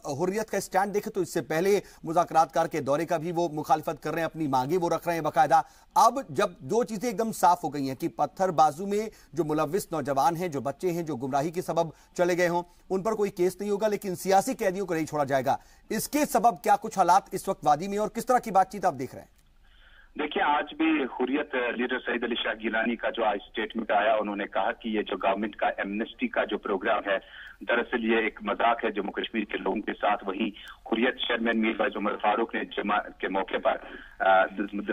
हुर्रियत का स्टैंड देखें तो इससे पहले मुज़ाकरातकार के दौरे का भी वो मुखालिफत कर रहे हैं, अपनी मांगे वो रख रहे हैं बाकायदा। अब जब दो चीजें एकदम साफ हो गई हैं कि पत्थरबाजू में जो मुलविस नौजवान हैं, जो बच्चे हैं, जो गुमराही के सबब चले गए हों, उन पर कोई केस नहीं होगा, लेकिन सियासी कैदियों को नहीं छोड़ा जाएगा। इसके सबब क्या कुछ हालात इस वक्त वादी में और किस तरह की बातचीत आप देख रहे हैं? देखिए, आज भी हुर्रियत लीडर सईद अली शाह गिलानी का जो आज स्टेटमेंट आया, उन्होंने कहा कि ये जो गवर्नमेंट का एमनेस्टी का जो प्रोग्राम है दरअसल ये एक मजाक है जम्मू कश्मीर के लोगों के साथ। वहीं हुर्रियत चेयरमैन मीरवाइज उमर फारूक ने जुमा के मौके पर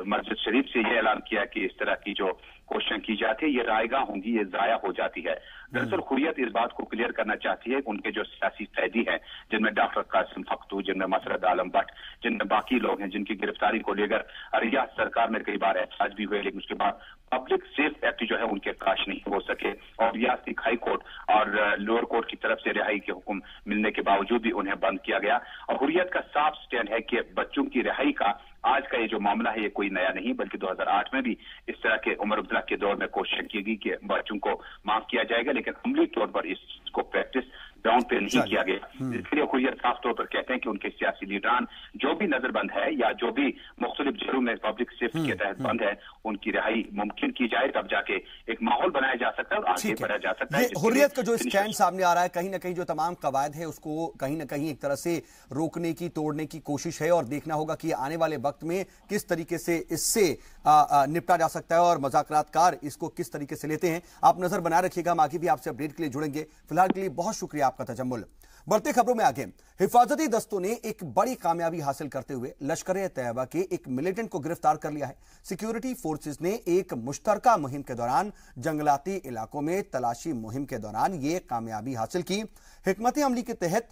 मस्जिद शरीफ से ये ऐलान किया कि इस तरह की जो कोशिशें की जाती है ये रायगा होंगी, ये जाया हो जाती है। दरअसल हुर्रियत इस बात को क्लियर करना चाहती है उनके जो सियासी कैदी हैं, जिनमें डॉक्टर कासिम फख्तू, जिनमें मसरत आलम भट्ट, जिनमें बाकी लोग हैं जिनकी गिरफ्तारी को लेकर रियासत सरकार में कई बार एहतजाज भी हुए, लेकिन उसके बाद पब्लिक सेफ एक्ट जो है उनके काश नहीं हो सके और रियासती हाई कोर्ट और लोअर कोर्ट की तरफ से रिहाई के हुक्म मिलने के बावजूद भी उन्हें बंद किया गया। और हुर्रियत का साफ स्टैंड है कि बच्चों की रिहाई का आज का ये जो मामला है ये कोई नया नहीं, बल्कि 2008 में भी इस तरह के उमर अब्दुल्ला के दौर में कोशिश की गई कि बच्चों को माफ किया जाएगा, लेकिन अमली तौर पर इसको प्रैक्टिस ग्राउंड पे नहीं किया गया। इसलिए हुर्रियत साफ तौर पर कहते हैं कि उनके सियासी लीडरान जो भी नजरबंद है या जो भी मुख्तलिफ जेलों में पब्लिक सेफ्टी के तहत बंद है उनकी रिहाई मुमकिन की जाए, तब जाके एक माहौल बनाया जा सकता है और आगे बढ़ा जा सकता है। हुर्रियत का जो स्टैंड सामने आ रहा है, कहीं ना कहीं जो तमाम कवायद है उसको कहीं ना कहीं एक तरह से रोकने की, तोड़ने की कोशिश है और देखना होगा कि आने वाले वक्त में किस तरीके से इससे निपटा जा सकता है और मुज़ाकरातकार इसको किस तरीके से लेते हैं। आप नजर बनाए रखिएगा, हम आगे भी आपसे अपडेट के लिए जुड़ेंगे। फिलहाल के लिए बहुत शुक्रिया आपका तजम्मुल। बढ़ते खबरों में आगे, हिफाजती दस्तों ने एक बड़ी कामयाबी हासिल करते हुए लश्कर-ए-तैयबा के एक मिलिटेंट को गिरफ्तार कर लिया है। सिक्योरिटी फोर्सेस ने एक मुश्तरका मुहिम के दौरान जंगलाती इलाकों में तलाशी मुहिम के दौरान ये कामयाबी हासिल की। हिकमत अमली के तहत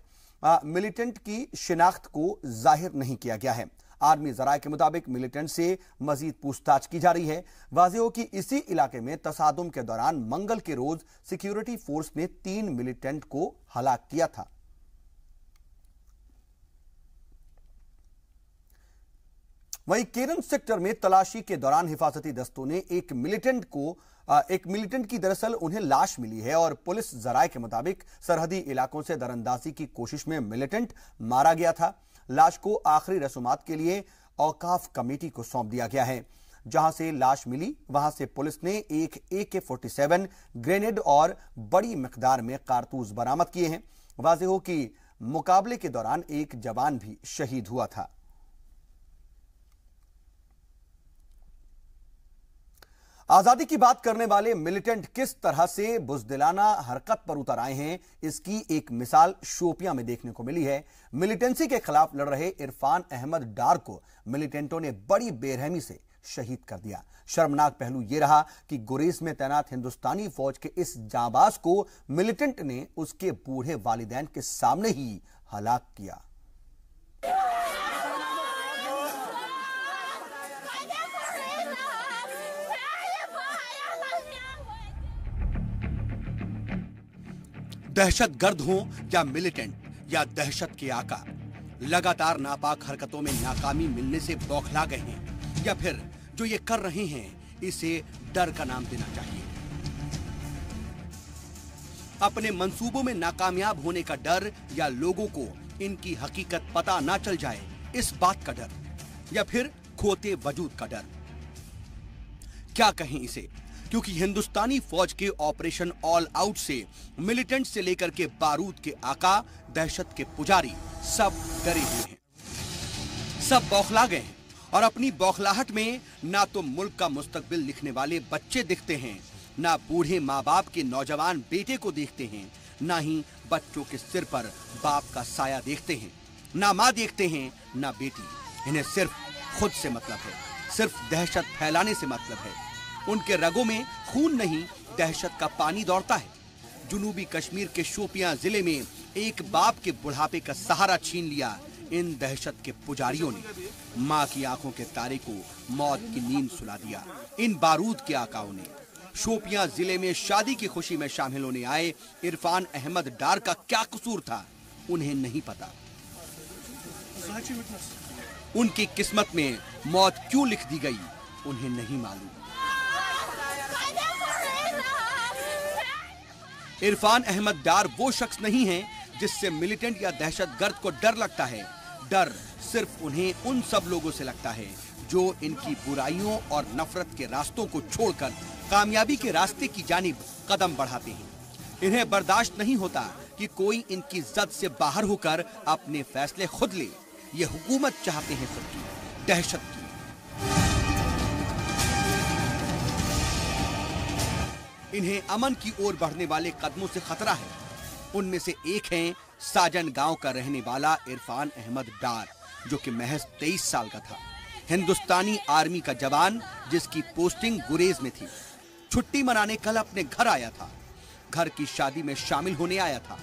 मिलिटेंट की शिनाख्त को जाहिर नहीं किया गया है। आर्मी जराये के मुताबिक मिलिटेंट से मजीद पूछताछ की जा रही है। वाज़ेह हो कि इसी इलाके में तसादुम के दौरान मंगल के रोज सिक्योरिटी फोर्स ने 3 मिलिटेंट को हलाक किया था। वहीं केरन सेक्टर में तलाशी के दौरान हिफाजती दस्तों ने एक मिलिटेंट की दरअसल उन्हें लाश मिली है और पुलिस जराये के मुताबिक सरहदी इलाकों से दरअंदाजी की कोशिश में मिलिटेंट मारा गया था। लाश को आखिरी रसूमात के लिए औकाफ कमेटी को सौंप दिया गया है। जहां से लाश मिली वहां से पुलिस ने एक AK-47 ग्रेनेड और बड़ी मिकदार में कारतूस बरामद किए हैं। वाज़ेह हो कि मुकाबले के दौरान एक जवान भी शहीद हुआ था। आजादी की बात करने वाले मिलिटेंट किस तरह से बुज़दिलाना हरकत पर उतर आए हैं, इसकी एक मिसाल शोपियां में देखने को मिली है। मिलिटेंसी के खिलाफ लड़ रहे इरफान अहमद डार को मिलिटेंटों ने बड़ी बेरहमी से शहीद कर दिया। शर्मनाक पहलू यह रहा कि गुरेज में तैनात हिंदुस्तानी फौज के इस जांबाज को मिलिटेंट ने उसके बूढ़े वालिदैन के सामने ही हलाक किया। दहशत गर्द हों या मिलिटेंट या दहशत के आका, लगातार नापाक हरकतों में नाकामी मिलने से बौखला गए हैं, या फिर जो ये कर रहे हैं इसे डर का नाम देना चाहिए? अपने मंसूबों में नाकामयाब होने का डर, या लोगों को इनकी हकीकत पता ना चल जाए इस बात का डर, या फिर खोते वजूद का डर? क्या कहें इसे, क्योंकि हिंदुस्तानी फौज के ऑपरेशन ऑल आउट से मिलिटेंट से लेकर के बारूद के आका, दहशत के पुजारी सब डरे हुए हैं, सब बौखला गए हैं। और अपनी बौखलाहट में ना तो मुल्क का मुस्तकबिल लिखने वाले बच्चे दिखते हैं, ना बूढ़े माँ बाप के नौजवान बेटे को देखते हैं, ना ही बच्चों के सिर पर बाप का साया देखते हैं, ना माँ देखते हैं ना बेटी। इन्हें सिर्फ खुद से मतलब है, सिर्फ दहशत फैलाने से मतलब है। उनके रगों में खून नहीं, दहशत का पानी दौड़ता है। जुनूबी कश्मीर के शोपियां जिले में एक बाप के बुढ़ापे का सहारा छीन लिया इन दहशत के पुजारियों ने। माँ की आंखों के तारे को मौत की नींद सुला दिया इन बारूद के आकाओं ने। शोपियां जिले में शादी की खुशी में शामिल होने आए इरफान अहमद डार का क्या कसूर था, उन्हें नहीं पता। उनकी किस्मत में मौत क्यों लिख दी गई, उन्हें नहीं मालूम। इरफान अहमद डार वो शख्स नहीं है जिससे मिलिटेंट या दहशतगर्द को डर लगता है। डर सिर्फ उन्हें उन सब लोगों से लगता है जो इनकी बुराइयों और नफरत के रास्तों को छोड़कर कामयाबी के रास्ते की जानिब कदम बढ़ाते हैं। इन्हें बर्दाश्त नहीं होता कि कोई इनकी जद से बाहर होकर अपने फैसले खुद ले। ये हुकूमत चाहते हैं सबकी, दहशत की। इन्हें अमन की ओर बढ़ने वाले कदमों से खतरा है। उनमें से एक हैं साजन गांव का रहने वाला इरफान अहमद डार, जो कि महज 23 साल का था। हिंदुस्तानी आर्मी का जवान जिसकी पोस्टिंग गुरेज में थी। छुट्टी मनाने कल अपने घर आया था, घर की शादी में शामिल होने आया था।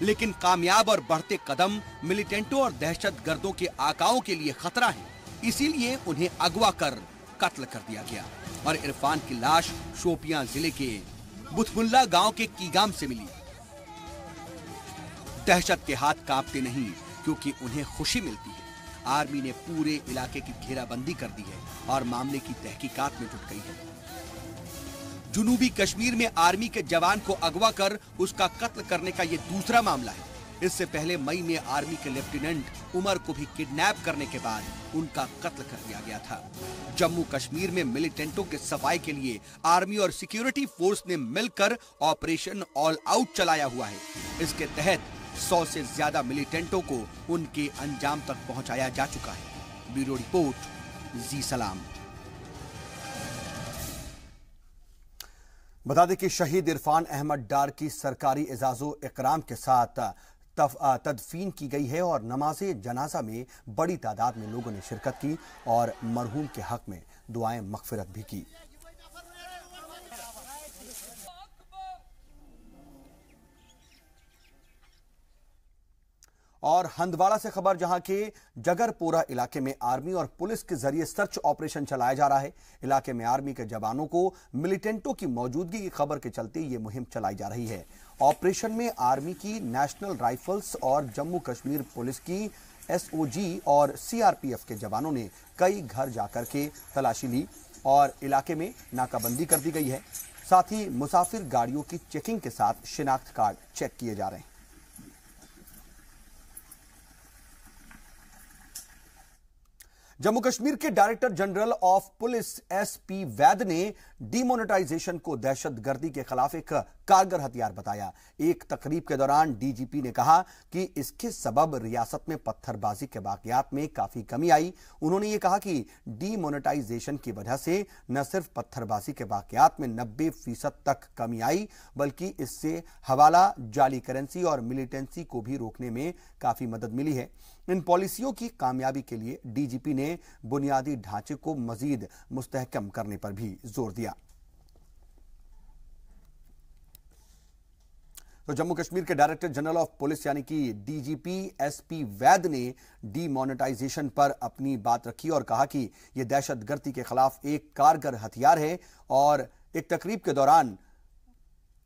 लेकिन कामयाब और बढ़ते कदम मिलिटेंटों और दहशतगर्दों के आकाओं के लिए खतरा है, इसीलिए उन्हें अगवा कर कत्ल कर दिया गया। और इरफान की लाश शोपियां जिले के बुथमुल्ला गांव के कीगाम से मिली। दहशत के हाथ कांपते नहीं, क्योंकि उन्हें खुशी मिलती है। आर्मी ने पूरे इलाके की घेराबंदी कर दी है और मामले की तहकीकात में जुट गई है। जुनूबी कश्मीर में आर्मी के जवान को अगवा कर उसका कत्ल करने का यह दूसरा मामला है। इससे पहले मई में आर्मी के लेफ्टिनेंट उमर को भी किडनैप करने के बाद उनका कत्ल कर दिया गया था। जम्मू कश्मीर में मिलिटेंटों के सफाई के लिए आर्मी और सिक्योरिटी फोर्स ने मिलकर ऑपरेशन ऑल आउट चलाया हुआ है। इसके तहत 100 से ज्यादा मिलिटेंटों को उनके अंजाम तक पहुंचाया जा चुका है। ब्यूरो रिपोर्ट, जी सलाम। बता दें कि शहीद इरफान अहमद डार की सरकारी एजाजो इकराम के साथ तदफीन की गई है और नमाज़े जनाजा में बड़ी तादाद में लोगों ने शिरकत की और मरहूम के हक में दुआएं मगफिरत भी की। और हंदवाड़ा से खबर, जहां के जगरपोरा इलाके में आर्मी और पुलिस के जरिए सर्च ऑपरेशन चलाया जा रहा है। इलाके में आर्मी के जवानों को मिलिटेंटों की मौजूदगी की खबर के चलते ये मुहिम चलाई जा रही है। ऑपरेशन में आर्मी की नेशनल राइफल्स और जम्मू कश्मीर पुलिस की एसओजी और सीआरपीएफ के जवानों ने कई घर जाकर के तलाशी ली और इलाके में नाकाबंदी कर दी गई है। साथ ही मुसाफिर गाड़ियों की चेकिंग के साथ शिनाख्त कार्ड चेक किए जा रहे हैं। जम्मू कश्मीर के director general of police SP Vaid ने डीमोनेटाइजेशन को दहशतगर्दी के खिलाफ एक कारगर हथियार बताया। एक तकरीब के दौरान डीजीपी ने कहा कि इसके सबब रियासत में पत्थरबाजी के वाकयात में काफी कमी आई। उन्होंने ये कहा कि डीमोनेटाइजेशन की वजह से न सिर्फ पत्थरबाजी के वाकयात में 90% तक कमी आई, बल्कि इससे हवाला, जाली करेंसी और मिलिटेंसी को भी रोकने में काफी मदद मिली है। इन पॉलिसियों की कामयाबी के लिए डीजीपी ने बुनियादी ढांचे को मजीद मुस्तहकम करने पर भी जोर दिया। तो जम्मू कश्मीर के डायरेक्टर जनरल ऑफ पुलिस यानी कि डीजीपी एसपी वैद ने डीमोनेटाइजेशन पर अपनी बात रखी और कहा कि यह दहशतगर्दी के खिलाफ एक कारगर हथियार है। और एक तकरीब के दौरान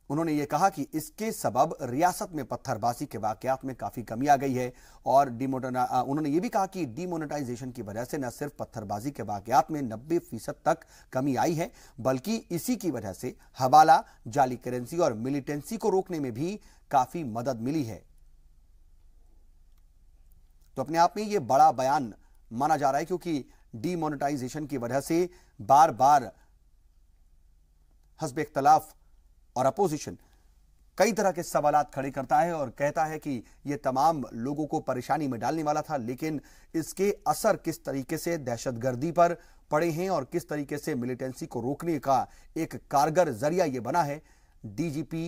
उन्होंने ये कहा कि इसके सबब रियासत में पत्थरबाजी के वाकयात में काफी कमी आ गई है और उन्होंने ये भी कहा कि डीमोनेटाइजेशन की वजह से न सिर्फ पत्थरबाजी के वाकयात में 90% तक कमी आई है, बल्कि इसी की वजह से हवाला, जाली करेंसी और मिलिटेंसी को रोकने में भी काफी मदद मिली है। तो अपने आप में ये बड़ा बयान माना जा रहा है, क्योंकि डीमोनेटाइजेशन की वजह से बार बार हस्ब इख्तलाफ और अपोजिशन कई तरह के सवालात खड़े करता है और कहता है कि यह तमाम लोगों को परेशानी में डालने वाला था, लेकिन इसके असर किस तरीके से दहशतगर्दी पर पड़े हैं और किस तरीके से मिलिटेंसी को रोकने का एक कारगर जरिया यह बना है, डीजीपी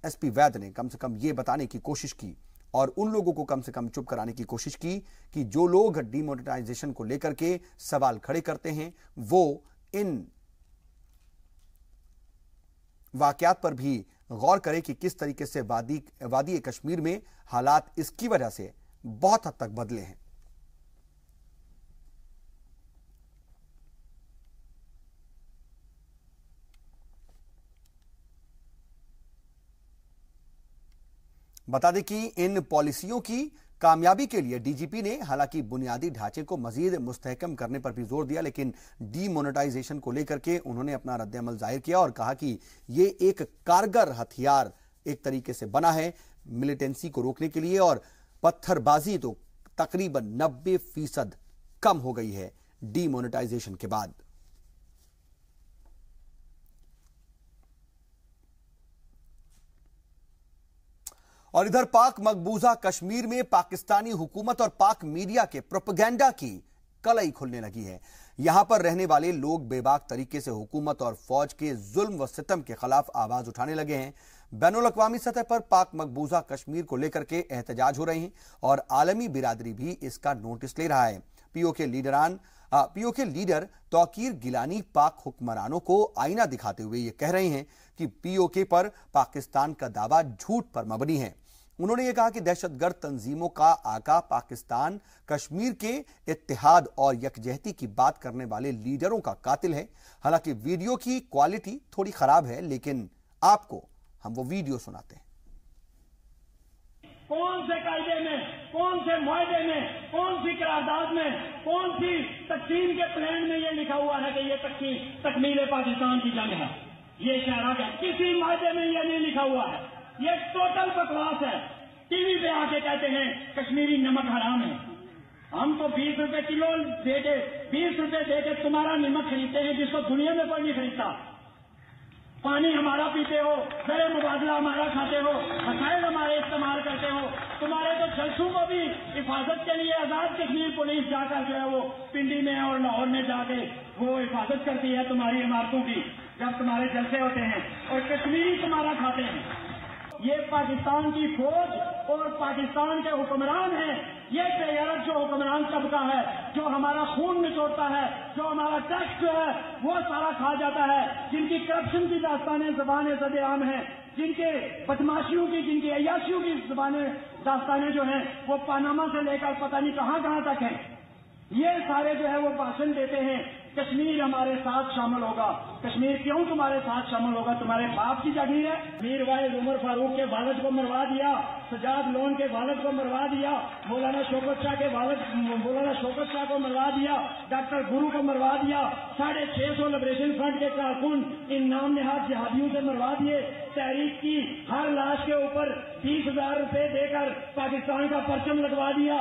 एसपी वैद ने कम से कम यह बताने की कोशिश की और उन लोगों को कम से कम चुप कराने की कोशिश की कि जो लोग डीमोनेटाइजेशन को लेकर के सवाल खड़े करते हैं वो इन वाकयात पर भी गौर करें कि किस तरीके से वादी कश्मीर में हालात इसकी वजह से बहुत हद तक बदले हैं। बता दें कि इन पॉलिसियों की कामयाबी के लिए डीजीपी ने हालांकि बुनियादी ढांचे को मजीद मुस्तहकम करने पर भी जोर दिया, लेकिन डीमोनेटाइजेशन को लेकर के उन्होंने अपना रद्द-ए-अमल जाहिर किया और कहा कि यह एक कारगर हथियार एक तरीके से बना है मिलिटेंसी को रोकने के लिए और पत्थरबाजी तो तकरीबन 90% कम हो गई है डीमोनेटाइजेशन के बाद। और इधर पाक मकबूजा कश्मीर में पाकिस्तानी हुकूमत और पाक मीडिया के प्रोपेगेंडा की कलई खुलने लगी है। यहां पर रहने वाले लोग बेबाक तरीके से हुकूमत और फौज के जुल्म व सितम के खिलाफ आवाज उठाने लगे हैं। बैनुल अक़वामी सतह पर पाक मकबूजा कश्मीर को लेकर के एहतजाज हो रहे हैं और आलमी बिरादरी भी इसका नोटिस ले रहा है। पीओके लीडर तौकीर गिलानी पाक हुक्मरानों को आईना दिखाते हुए ये कह रहे हैं कि पीओके पर पाकिस्तान का दावा झूठ पर मबनी है। उन्होंने ये कहा कि दहशतगर्द तंजीमों का आका पाकिस्तान कश्मीर के इत्तेहाद और यकजहती की बात करने वाले लीडरों का कातिल है। हालांकि वीडियो की क्वालिटी थोड़ी खराब है, लेकिन आपको हम वो वीडियो सुनाते हैं। कौन से कायदे में, कौन से मुआहदे में, कौन सी करारदाद में, कौन सी तकसीम के प्लान में ये लिखा हुआ है कि ये तकमील पाकिस्तान की जंग है? ये इशारा है, किसी मुआहदे में ये नहीं लिखा हुआ है। ये टोटल बकवास है। टीवी पे आके कहते हैं कश्मीरी नमक हराम है। हम तो 20 रुपए किलो दे के 20 रुपए दे के तुम्हारा नमक खरीदते हैं जिसको दुनिया में कोई नहीं खरीदता। पानी हमारा पीते हो, जरे मुबादला हमारा खाते हो, वसाइल हमारे इस्तेमाल करते हो। तुम्हारे तो जलसों को भी हिफाजत के लिए आजाद कश्मीर पुलिस जाकर जो है वो पिंडी में और लाहौर में जाके वो हिफाजत करती है तुम्हारी इमारतों की जब तुम्हारे जलसे होते हैं, और कश्मीरी तुम्हारा खाते हैं। ये पाकिस्तान की फौज और पाकिस्तान के हुक्मरान हैं। ये बेगैरत जो हुक्मरान तबका है, जो हमारा खून निचोड़ता है, जो हमारा टैक्स जो है वो सारा खा जाता है, जिनकी करप्शन की दास्तानें ज़बानें सदेआम हैं, जिनके बदमाशियों की, जिनकी अय्याशियों की दास्तानें जो हैं वो पानामा से लेकर पता नहीं कहां कहां तक हैं। ये सारे जो है वो भाषण देते हैं कश्मीर हमारे साथ शामिल होगा। कश्मीर क्यों तुम्हारे साथ शामिल होगा? तुम्हारे बाप की जागीर है। मीर वाइज उमर फारूक के वालिद को मरवा दिया, सजाद लोन के वालिद को मरवा दिया, मौलाना शौकत शाह के वालिद मौलाना शौकत शाह को मरवा दिया, डॉक्टर गुरु को मरवा दिया, 650 लिबरेशन फ्रंट के कारकुन इन नाम नेहाद जिहादियों से मरवा दिए। तहरीक की हर लाश के ऊपर 20,000 रुपए देकर पाकिस्तान का परचम लगवा दिया।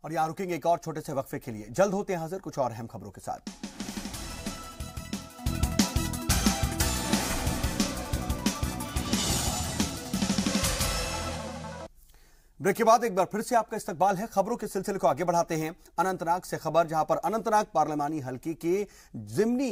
और यहां रुकेंगे एक और छोटे से वक्फे के लिए। जल्द होते हैं हाजिर कुछ और अहम खबरों के साथ। ब्रेक के बाद एक बार फिर से आपका इस्तकबाल है। खबरों के सिलसिले को आगे बढ़ाते हैं। अनंतनाग से खबर, जहां पर अनंतनाग पार्लिमानी हल्के के जिमनी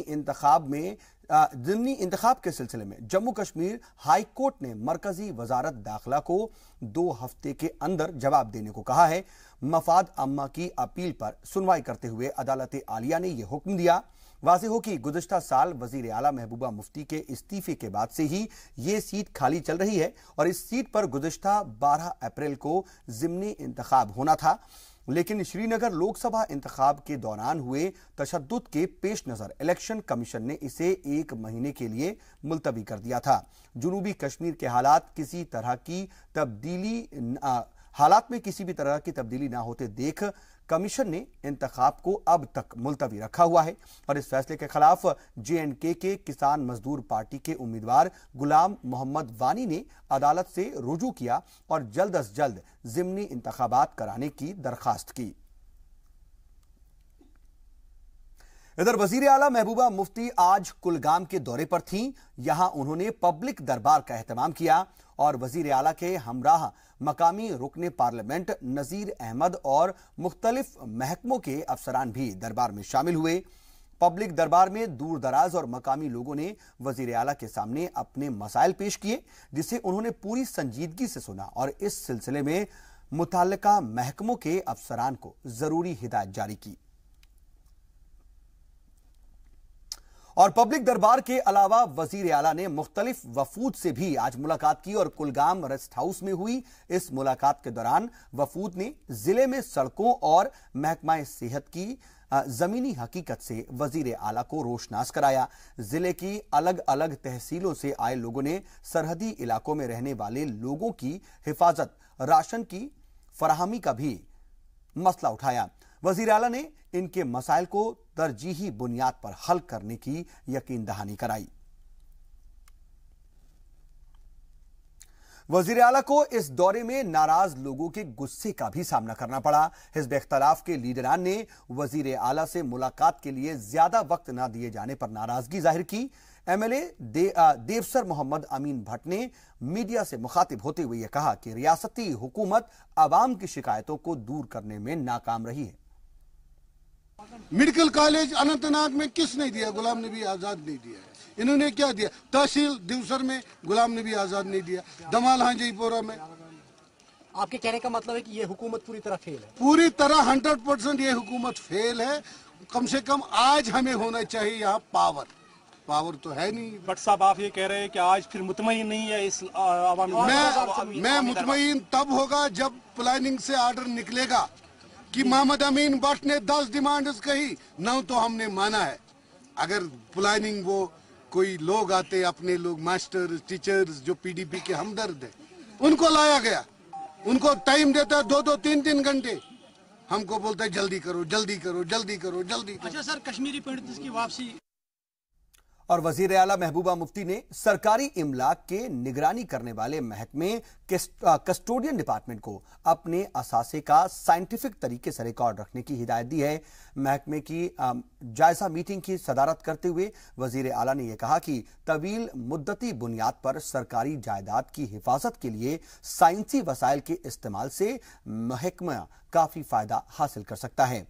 इंतखाब के सिलसिले में जम्मू कश्मीर हाई कोर्ट ने मरकजी वजारत दाखिला को 2 हफ्ते के अंदर जवाब देने को कहा है। मफाद अम्मा की अपील पर सुनवाई करते हुए अदालत आलिया ने यह हुक्म दिया। वाज़ेह हो कि गुज़िश्ता साल वज़ीर आला महबूबा मुफ्ती के इस्तीफे के बाद से ही ये सीट खाली चल रही है और इस सीट पर गुज़िश्ता 12 अप्रैल को ज़िमनी इंतखाब होना था। लेकिन श्रीनगर लोकसभा इंतखाब के दौरान हुए तशद्दुद के पेश नजर इलेक्शन कमीशन ने इसे 1 महीने के लिए मुलतवी कर दिया था। जनूबी कश्मीर के हालात में किसी भी तरह की तब्दीली ना होते देख कमीशन ने इंतखाब को अब तक मुलतवी रखा हुआ है और इस फैसले के खिलाफ JNK के किसान मजदूर पार्टी के उम्मीदवार गुलाम मोहम्मद वानी ने अदालत से रुजू किया और जल्द अज जल्द ज़िमनी इंतखाबात कराने की दरखास्त की। इधर वजीर आला महबूबा मुफ्ती आज कुलगाम के दौरे पर थीं। यहां उन्होंने पब्लिक दरबार का एहतमाम किया और वजीर आला के हमराह मकामी रुकने पार्लियामेंट नजीर अहमद और मुख्तलिफ महकमों के अफसरान भी दरबार में शामिल हुए। पब्लिक दरबार में दूर दराज और मकामी लोगों ने वजीर आला के सामने अपने मसाइल पेश किए, जिसे उन्होंने पूरी संजीदगी से सुना और इस सिलसिले में मुताल्लिका महकमों के अफसरान को जरूरी हिदायत जारी की। और पब्लिक दरबार के अलावा वजीर आला ने मुख्तलिफ वफूद से भी आज मुलाकात की और कुलगाम रेस्ट हाउस में हुई इस मुलाकात के दौरान वफूद ने जिले में सड़कों और महकमा सेहत की जमीनी हकीकत से वजीर आला को रोशनास कराया। जिले की अलग अलग तहसीलों से आए लोगों ने सरहदी इलाकों में रहने वाले लोगों की हिफाजत, राशन की फराहमी का भी मसला उठाया। वजीर आला ने इनके मसाइल को तरजीही बुनियाद पर हल करने की यकीन दहानी कराई। वजीर आला को इस दौरे में नाराज लोगों के गुस्से का भी सामना करना पड़ा। हिज़्ब इख्तिलाफ के लीडरान ने वजीर आला से मुलाकात के लिए ज्यादा वक्त न दिए जाने पर नाराजगी जाहिर की। MLA देवसर मोहम्मद अमीन भट्ट ने मीडिया से मुखातिब होते हुए यह कहा कि रियासती हुकूमत आवाम की शिकायतों को दूर करने में नाकाम रही है। मेडिकल कॉलेज अनंतनाग में किसने दिया? गुलाम नबी आजाद नहीं दिया है। इन्होंने क्या दिया? तहसील दिवसर में गुलाम नबी आजाद नहीं दिया। दमाल हांजीपोरा में। आपके कहने का मतलब है कि ये हुकूमत पूरी तरह फेल है? पूरी तरह 100% ये हुकूमत फेल है। कम से कम आज हमें होना चाहिए यहाँ पावर तो है नहीं। भट्ट साहब आप ये कह रहे हैं कि आज फिर मुतमईन नहीं है इस आवामी? मैं मुतमईन तब होगा जब प्लानिंग से ऑर्डर निकलेगा कि मोहम्मद अमीन भट्ट ने 10 डिमांड्स कही, 9 तो हमने माना है। अगर प्लानिंग वो कोई लोग आते, अपने लोग मास्टर टीचर्स जो PDP के हमदर्द है, उनको लाया गया, उनको टाइम देता है 2-2, 3-3 घंटे, हमको बोलता है जल्दी करो जल्दी करो जल्दी करो जल्दी करो। अच्छा सर, कश्मीरी पंडित की वापसी। और वजीर आला महबूबा मुफ्ती ने सरकारी इमलाक के निगरानी करने वाले महकमे कस्टोडियन डिपार्टमेंट को अपने असासे का साइंटिफिक तरीके से रिकॉर्ड रखने की हिदायत दी है। महकमे की जायजा मीटिंग की सदारत करते हुए वजीर आला ने यह कहा कि तवील मुद्दती बुनियाद पर सरकारी जायदाद की हिफाजत के लिए साइंसी वसाइल के इस्तेमाल से महकमा काफी फायदा हासिल कर सकता है।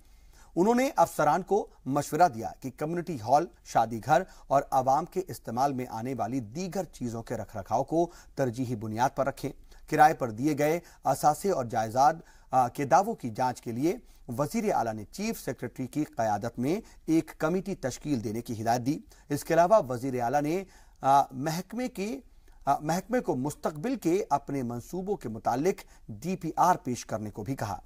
उन्होंने अफसरान को मशवरा दिया कि कम्युनिटी हॉल, शादी घर और आवाम के इस्तेमाल में आने वाली दीगर चीजों के रखरखाव को तरजीही बुनियाद पर रखें। किराए पर दिए गए असासे और जायदाद के दावों की जांच के लिए वजीर आला ने चीफ सेक्रेटरी की क़यादत में एक कमेटी तश्कील देने की हिदायत दी। इसके अलावा वजीर आला ने महकमे को मुस्तकबिल के अपने मंसूबों के मुतालिक DPR पेश करने को भी कहा।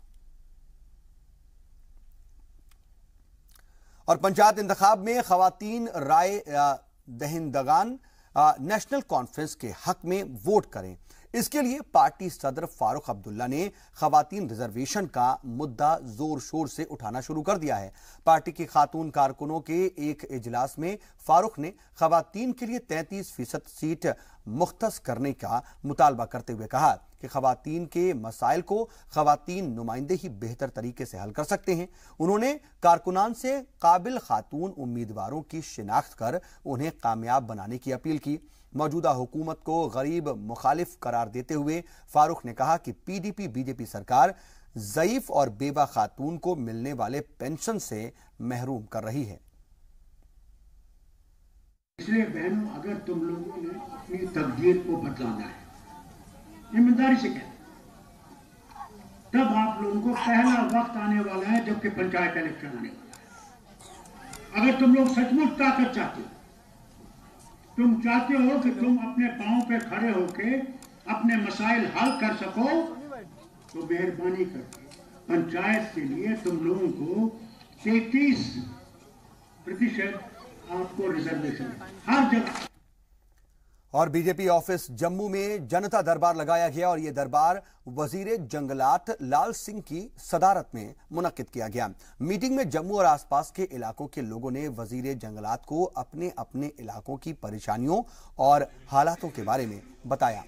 और पंचायत इंतखाब में खवातीन राय दहिंदगान नेशनल कॉन्फ्रेंस के हक में वोट करें, इसके लिए पार्टी सदर फारूक अब्दुल्ला ने खवातीन रिजर्वेशन का मुद्दा जोर शोर से उठाना शुरू कर दिया है। पार्टी की खातून कारकुनों के एक इजलास में फारूक ने खवातीन के लिए 33% सीट मुख्तस करने का मुतालबा करते हुए कहा कि खवातीन के मसाइल को खवातीन नुमाइंदे ही बेहतर तरीके से हल कर सकते हैं। उन्होंने कारकुनान से काबिल खातून उम्मीदवारों की शिनाख्त कर उन्हें कामयाब बनाने की अपील की। मौजूदा हुकूमत को गरीब मुखालिफ करार देते हुए फारूक ने कहा कि PDP BJP सरकार ज़ईफ और बेवा खातून को मिलने वाले पेंशन से महरूम कर रही है। इसलिए बहनों, अगर तुम लोगों ने अपनी तकदीर को बदलाना है, ईमानदारी से कहते, तब आप लोगों को पहला वक्त आने वाला है जबकि पंचायत इलेक्शन आने वाला है। अगर तुम लोग सचमुच ताकत चाहते हो, तुम चाहते हो कि तुम अपने पांव पे खड़े होके अपने मसाइल हल कर सको, तो मेहरबानी करके पंचायत के लिए तुम लोगों को 33% आपको रिजर्वेशन हर जगह। और बीजेपी ऑफिस जम्मू में जनता दरबार लगाया गया और यह दरबार वजीर जंगलात लाल सिंह की सदारत में मुनक्किद किया गया। मीटिंग में जम्मू और आसपास के इलाकों के लोगों ने वजीर जंगलात को अपने अपने इलाकों की परेशानियों और हालातों के बारे में बताया।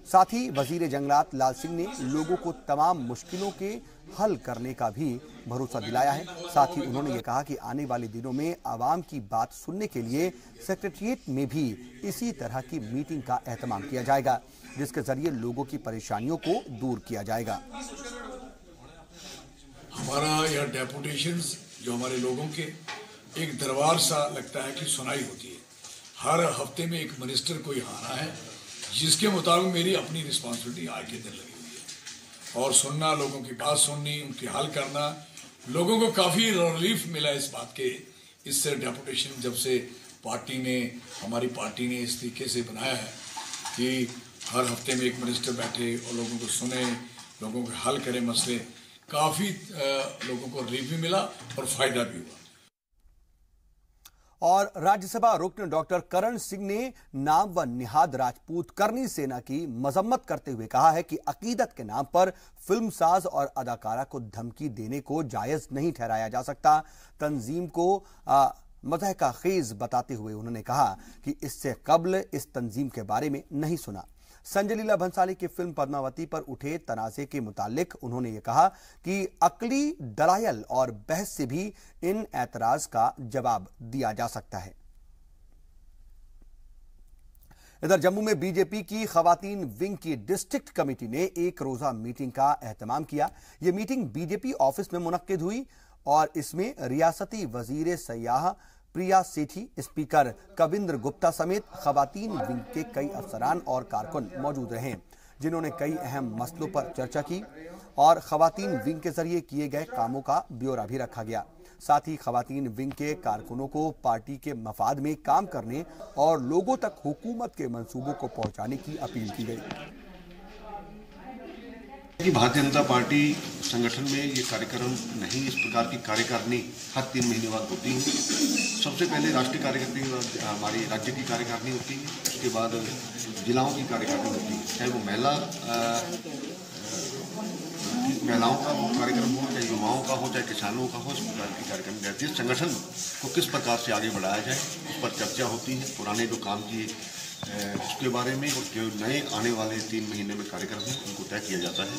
साथ ही वजीर जंगलात लाल सिंह ने लोगों को तमाम मुश्किलों के हल करने का भी भरोसा दिलाया है। साथ ही उन्होंने ये कहा कि आने वाले दिनों में आवाम की बात सुनने के लिए सेक्रेटरिएट में भी इसी तरह की मीटिंग का एहतमाम किया जाएगा, जिसके जरिए लोगों की परेशानियों को दूर किया जाएगा। हमारा यह डेपुटेशंस जो हमारे लोगों के एक दरबार सा लगता है कि सुनाई होती है। हर हफ्ते में एक मिनिस्टर को यहाँ आना है, जिसके मुताबिक मेरी अपनी रिस्पॉन्सिबिलिटी आज के दिन लगी हुई है और सुनना, लोगों की बात सुननी, उनकी हल करना। लोगों को काफ़ी रिलीफ मिला इस बात के, इससे डेपुटेशन जब से हमारी पार्टी ने इस तरीके से बनाया है कि हर हफ्ते में एक मिनिस्टर बैठे और लोगों को सुने, लोगों को हल करे मसले, काफ़ी लोगों को रिलीफ भी मिला और फायदा भी हुआ। और राज्यसभा रुकन डॉक्टर करण सिंह ने नाम व निहाद राजपूत करनी सेना की मजम्मत करते हुए कहा है कि अकीदत के नाम पर फिल्मसाज और अदाकारा को धमकी देने को जायज नहीं ठहराया जा सकता। तंजीम को मज़हका खेज बताते हुए उन्होंने कहा कि इससे कब्ल इस तंजीम के बारे में नहीं सुना। संजय लीला भंसाली की फिल्म पद्मावती पर उठे तनाज़े के मुतालिक उन्होंने ये कहा कि अकली दलायल और बहस से भी इन एतराज का जवाब दिया जा सकता है। इधर जम्मू में बीजेपी की खवातीन विंग की डिस्ट्रिक्ट कमेटी ने एक रोजा मीटिंग का एहतमाम किया। यह मीटिंग बीजेपी ऑफिस में मुनक्किद हुई और इसमें रियासती वजीर सयाह प्रिया सेठी, स्पीकर कविंद्र गुप्ता समेत खवातीन विंग के कई अफसरान और कारकुन मौजूद रहे, जिन्होंने कई अहम मसलों पर चर्चा की और खवातीन विंग के जरिए किए गए कामों का ब्यौरा भी रखा गया। साथ ही खवातीन विंग के कारकुनों को पार्टी के मफाद में काम करने और लोगों तक हुकूमत के मंसूबों को पहुंचाने की अपील की गई। भारतीय जनता पार्टी संगठन में ये कार्यक्रम नहीं, इस प्रकार की कार्यकारिणी हर 3 महीने बाद होती है। सबसे पहले राष्ट्रीय कार्यकारिणी, हमारी राज्य की कार्यकारिणी होती है, उसके बाद जिलाओं की कार्यकारिणी होती है। चाहे वो महिलाओं का कार्यक्रम हो, चाहे युवाओं का हो, चाहे किसानों का हो, इस प्रकार की कार्यक्रम रहती है। संगठन को किस प्रकार से आगे बढ़ाया जाए उस पर चर्चा होती है। पुराने जो काम किए उसके बारे में और जो नए आने वाले 3 महीने में कार्यक्रम हैं उनको तय किया जाता है।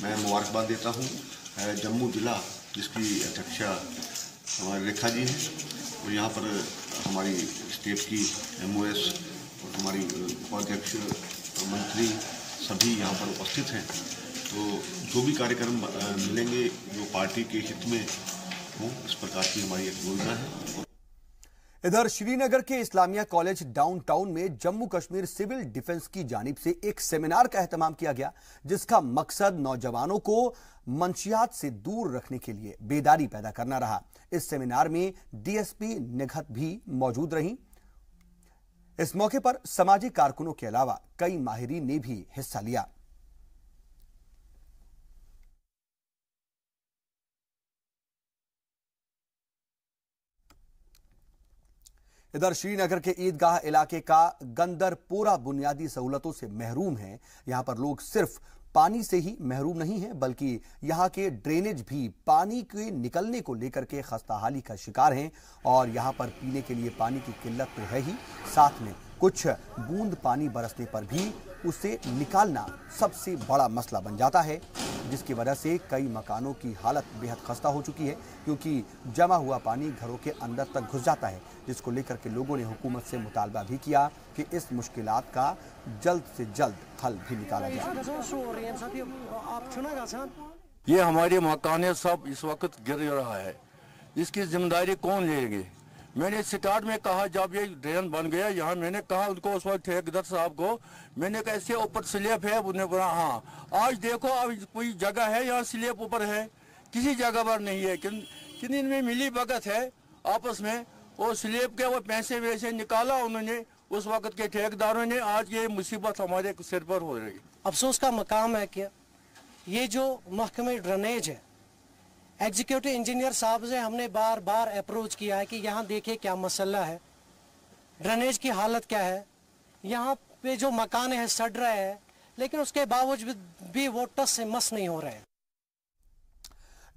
मैं मुबारकबाद देता हूँ जम्मू जिला जिसकी अध्यक्षा हमारे रेखा जी हैं और यहाँ पर हमारी स्टेट की MOS और हमारी उपाध्यक्ष मंत्री सभी यहाँ पर उपस्थित हैं। तो जो भी कार्यक्रम मिलेंगे जो पार्टी के हित में हो, इस प्रकार की हमारी एक योजना है। इधर श्रीनगर के इस्लामिया कॉलेज डाउनटाउन में जम्मू कश्मीर सिविल डिफेंस की जानिब से एक सेमिनार का एहतमाम किया गया, जिसका मकसद नौजवानों को मंशियात से दूर रखने के लिए बेदारी पैदा करना रहा। इस सेमिनार में DSP निघत भी मौजूद रहीं। इस मौके पर सामाजिक कारकुनों के अलावा कई माहिरीन ने भी हिस्सा लिया। इधर श्रीनगर के ईदगाह इलाके का गंदरपोरा बुनियादी सहूलतों से महरूम है। यहां पर लोग सिर्फ पानी से ही महरूम नहीं है, बल्कि यहां के ड्रेनेज भी पानी के निकलने को लेकर के खस्ताहाली का शिकार हैं और यहां पर पीने के लिए पानी की किल्लत तो है ही, साथ में कुछ बूंद पानी बरसने पर भी उसे निकालना सबसे बड़ा मसला बन जाता है, जिसकी वजह से कई मकानों की हालत बेहद खस्ता हो चुकी है, क्योंकि जमा हुआ पानी घरों के अंदर तक घुस जाता है, जिसको लेकर के लोगों ने हुकूमत से मुतालबा भी किया कि इस मुश्किलात का जल्द से जल्द हल भी निकाला जाए। ये हमारे मकान सब इस वक्त गिर रहा है, इसकी जिम्मेदारी कौन लेंगे? मैंने स्टार्ट में कहा जब ये ड्रेन बन गया यहाँ, मैंने कहा उनको उस वक्त ठेकेदार साहब को, मैंने कहा इससे ऊपर स्लेब है, उन्होंने बोला हाँ। आज देखो अब कोई जगह है यहाँ स्लेब ऊपर है, किसी जगह पर नहीं है। किन इनमें मिली भगत है आपस में, वो स्लेब के वो पैसे वैसे निकाला उन्होंने उस वक्त के ठेकेदारों ने। आज ये मुसीबत हमारे सिर पर हो रही। अफसोस का मकाम है कि ये जो महकमे ड्रेनेज है, एग्जीक्यूटिव इंजीनियर साहब से हमने बार बार अप्रोच किया है कि यहाँ देखिए क्या मसला है, ड्रेनेज की हालत क्या है, यहाँ पे जो मकान है सड़ रहे हैं, लेकिन उसके बावजूद भी वो टस से मस नहीं हो रहे हैं।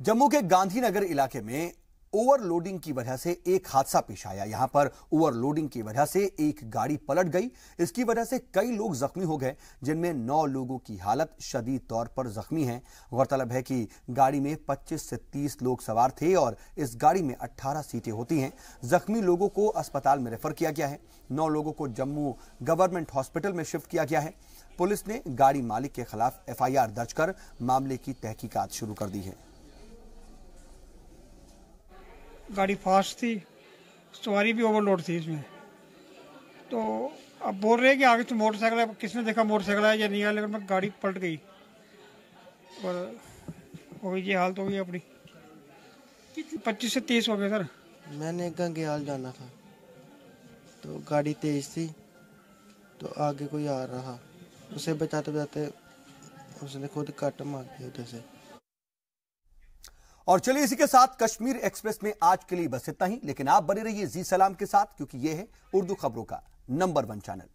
जम्मू के गांधीनगर इलाके में ओवरलोडिंग की वजह से एक हादसा पेश आया। यहां पर ओवरलोडिंग की वजह से एक गाड़ी पलट गई। इसकी वजह से कई लोग जख्मी हो गए, जिनमें 9 लोगों की हालत शदीद तौर पर जख्मी है। गौरतलब है कि गाड़ी में 25 से 30 लोग सवार थे और इस गाड़ी में 18 सीटें होती हैं। जख्मी लोगों को अस्पताल में रेफर किया गया है। 9 लोगों को जम्मू गवर्नमेंट हॉस्पिटल में शिफ्ट किया गया है। पुलिस ने गाड़ी मालिक के खिलाफ FIR दर्ज कर मामले की तहकीकात शुरू कर दी है। गाड़ी फास्ट थी, सवारी भी ओवरलोड थी इसमें। तो अब बोल रहे हैं कि आगे से मोटरसाइकिल है, किसने देखा मोटरसाइकिल है या नहीं है, लेकिन मैं गाड़ी पलट गई और हो गई ये हालत हो गई अपनी। 25 से 30 हो गए सर। मैंने गंगेयाल जाना था तो गाड़ी तेज थी, तो आगे कोई आ रहा, उसे बचाते बचाते उसने खुद कट मार दिया उधर से। और चलिए इसी के साथ कश्मीर एक्सप्रेस में आज के लिए बस इतना ही, लेकिन आप बने रहिए जी सलाम के साथ, क्योंकि यह है उर्दू खबरों का नंबर 1 चैनल।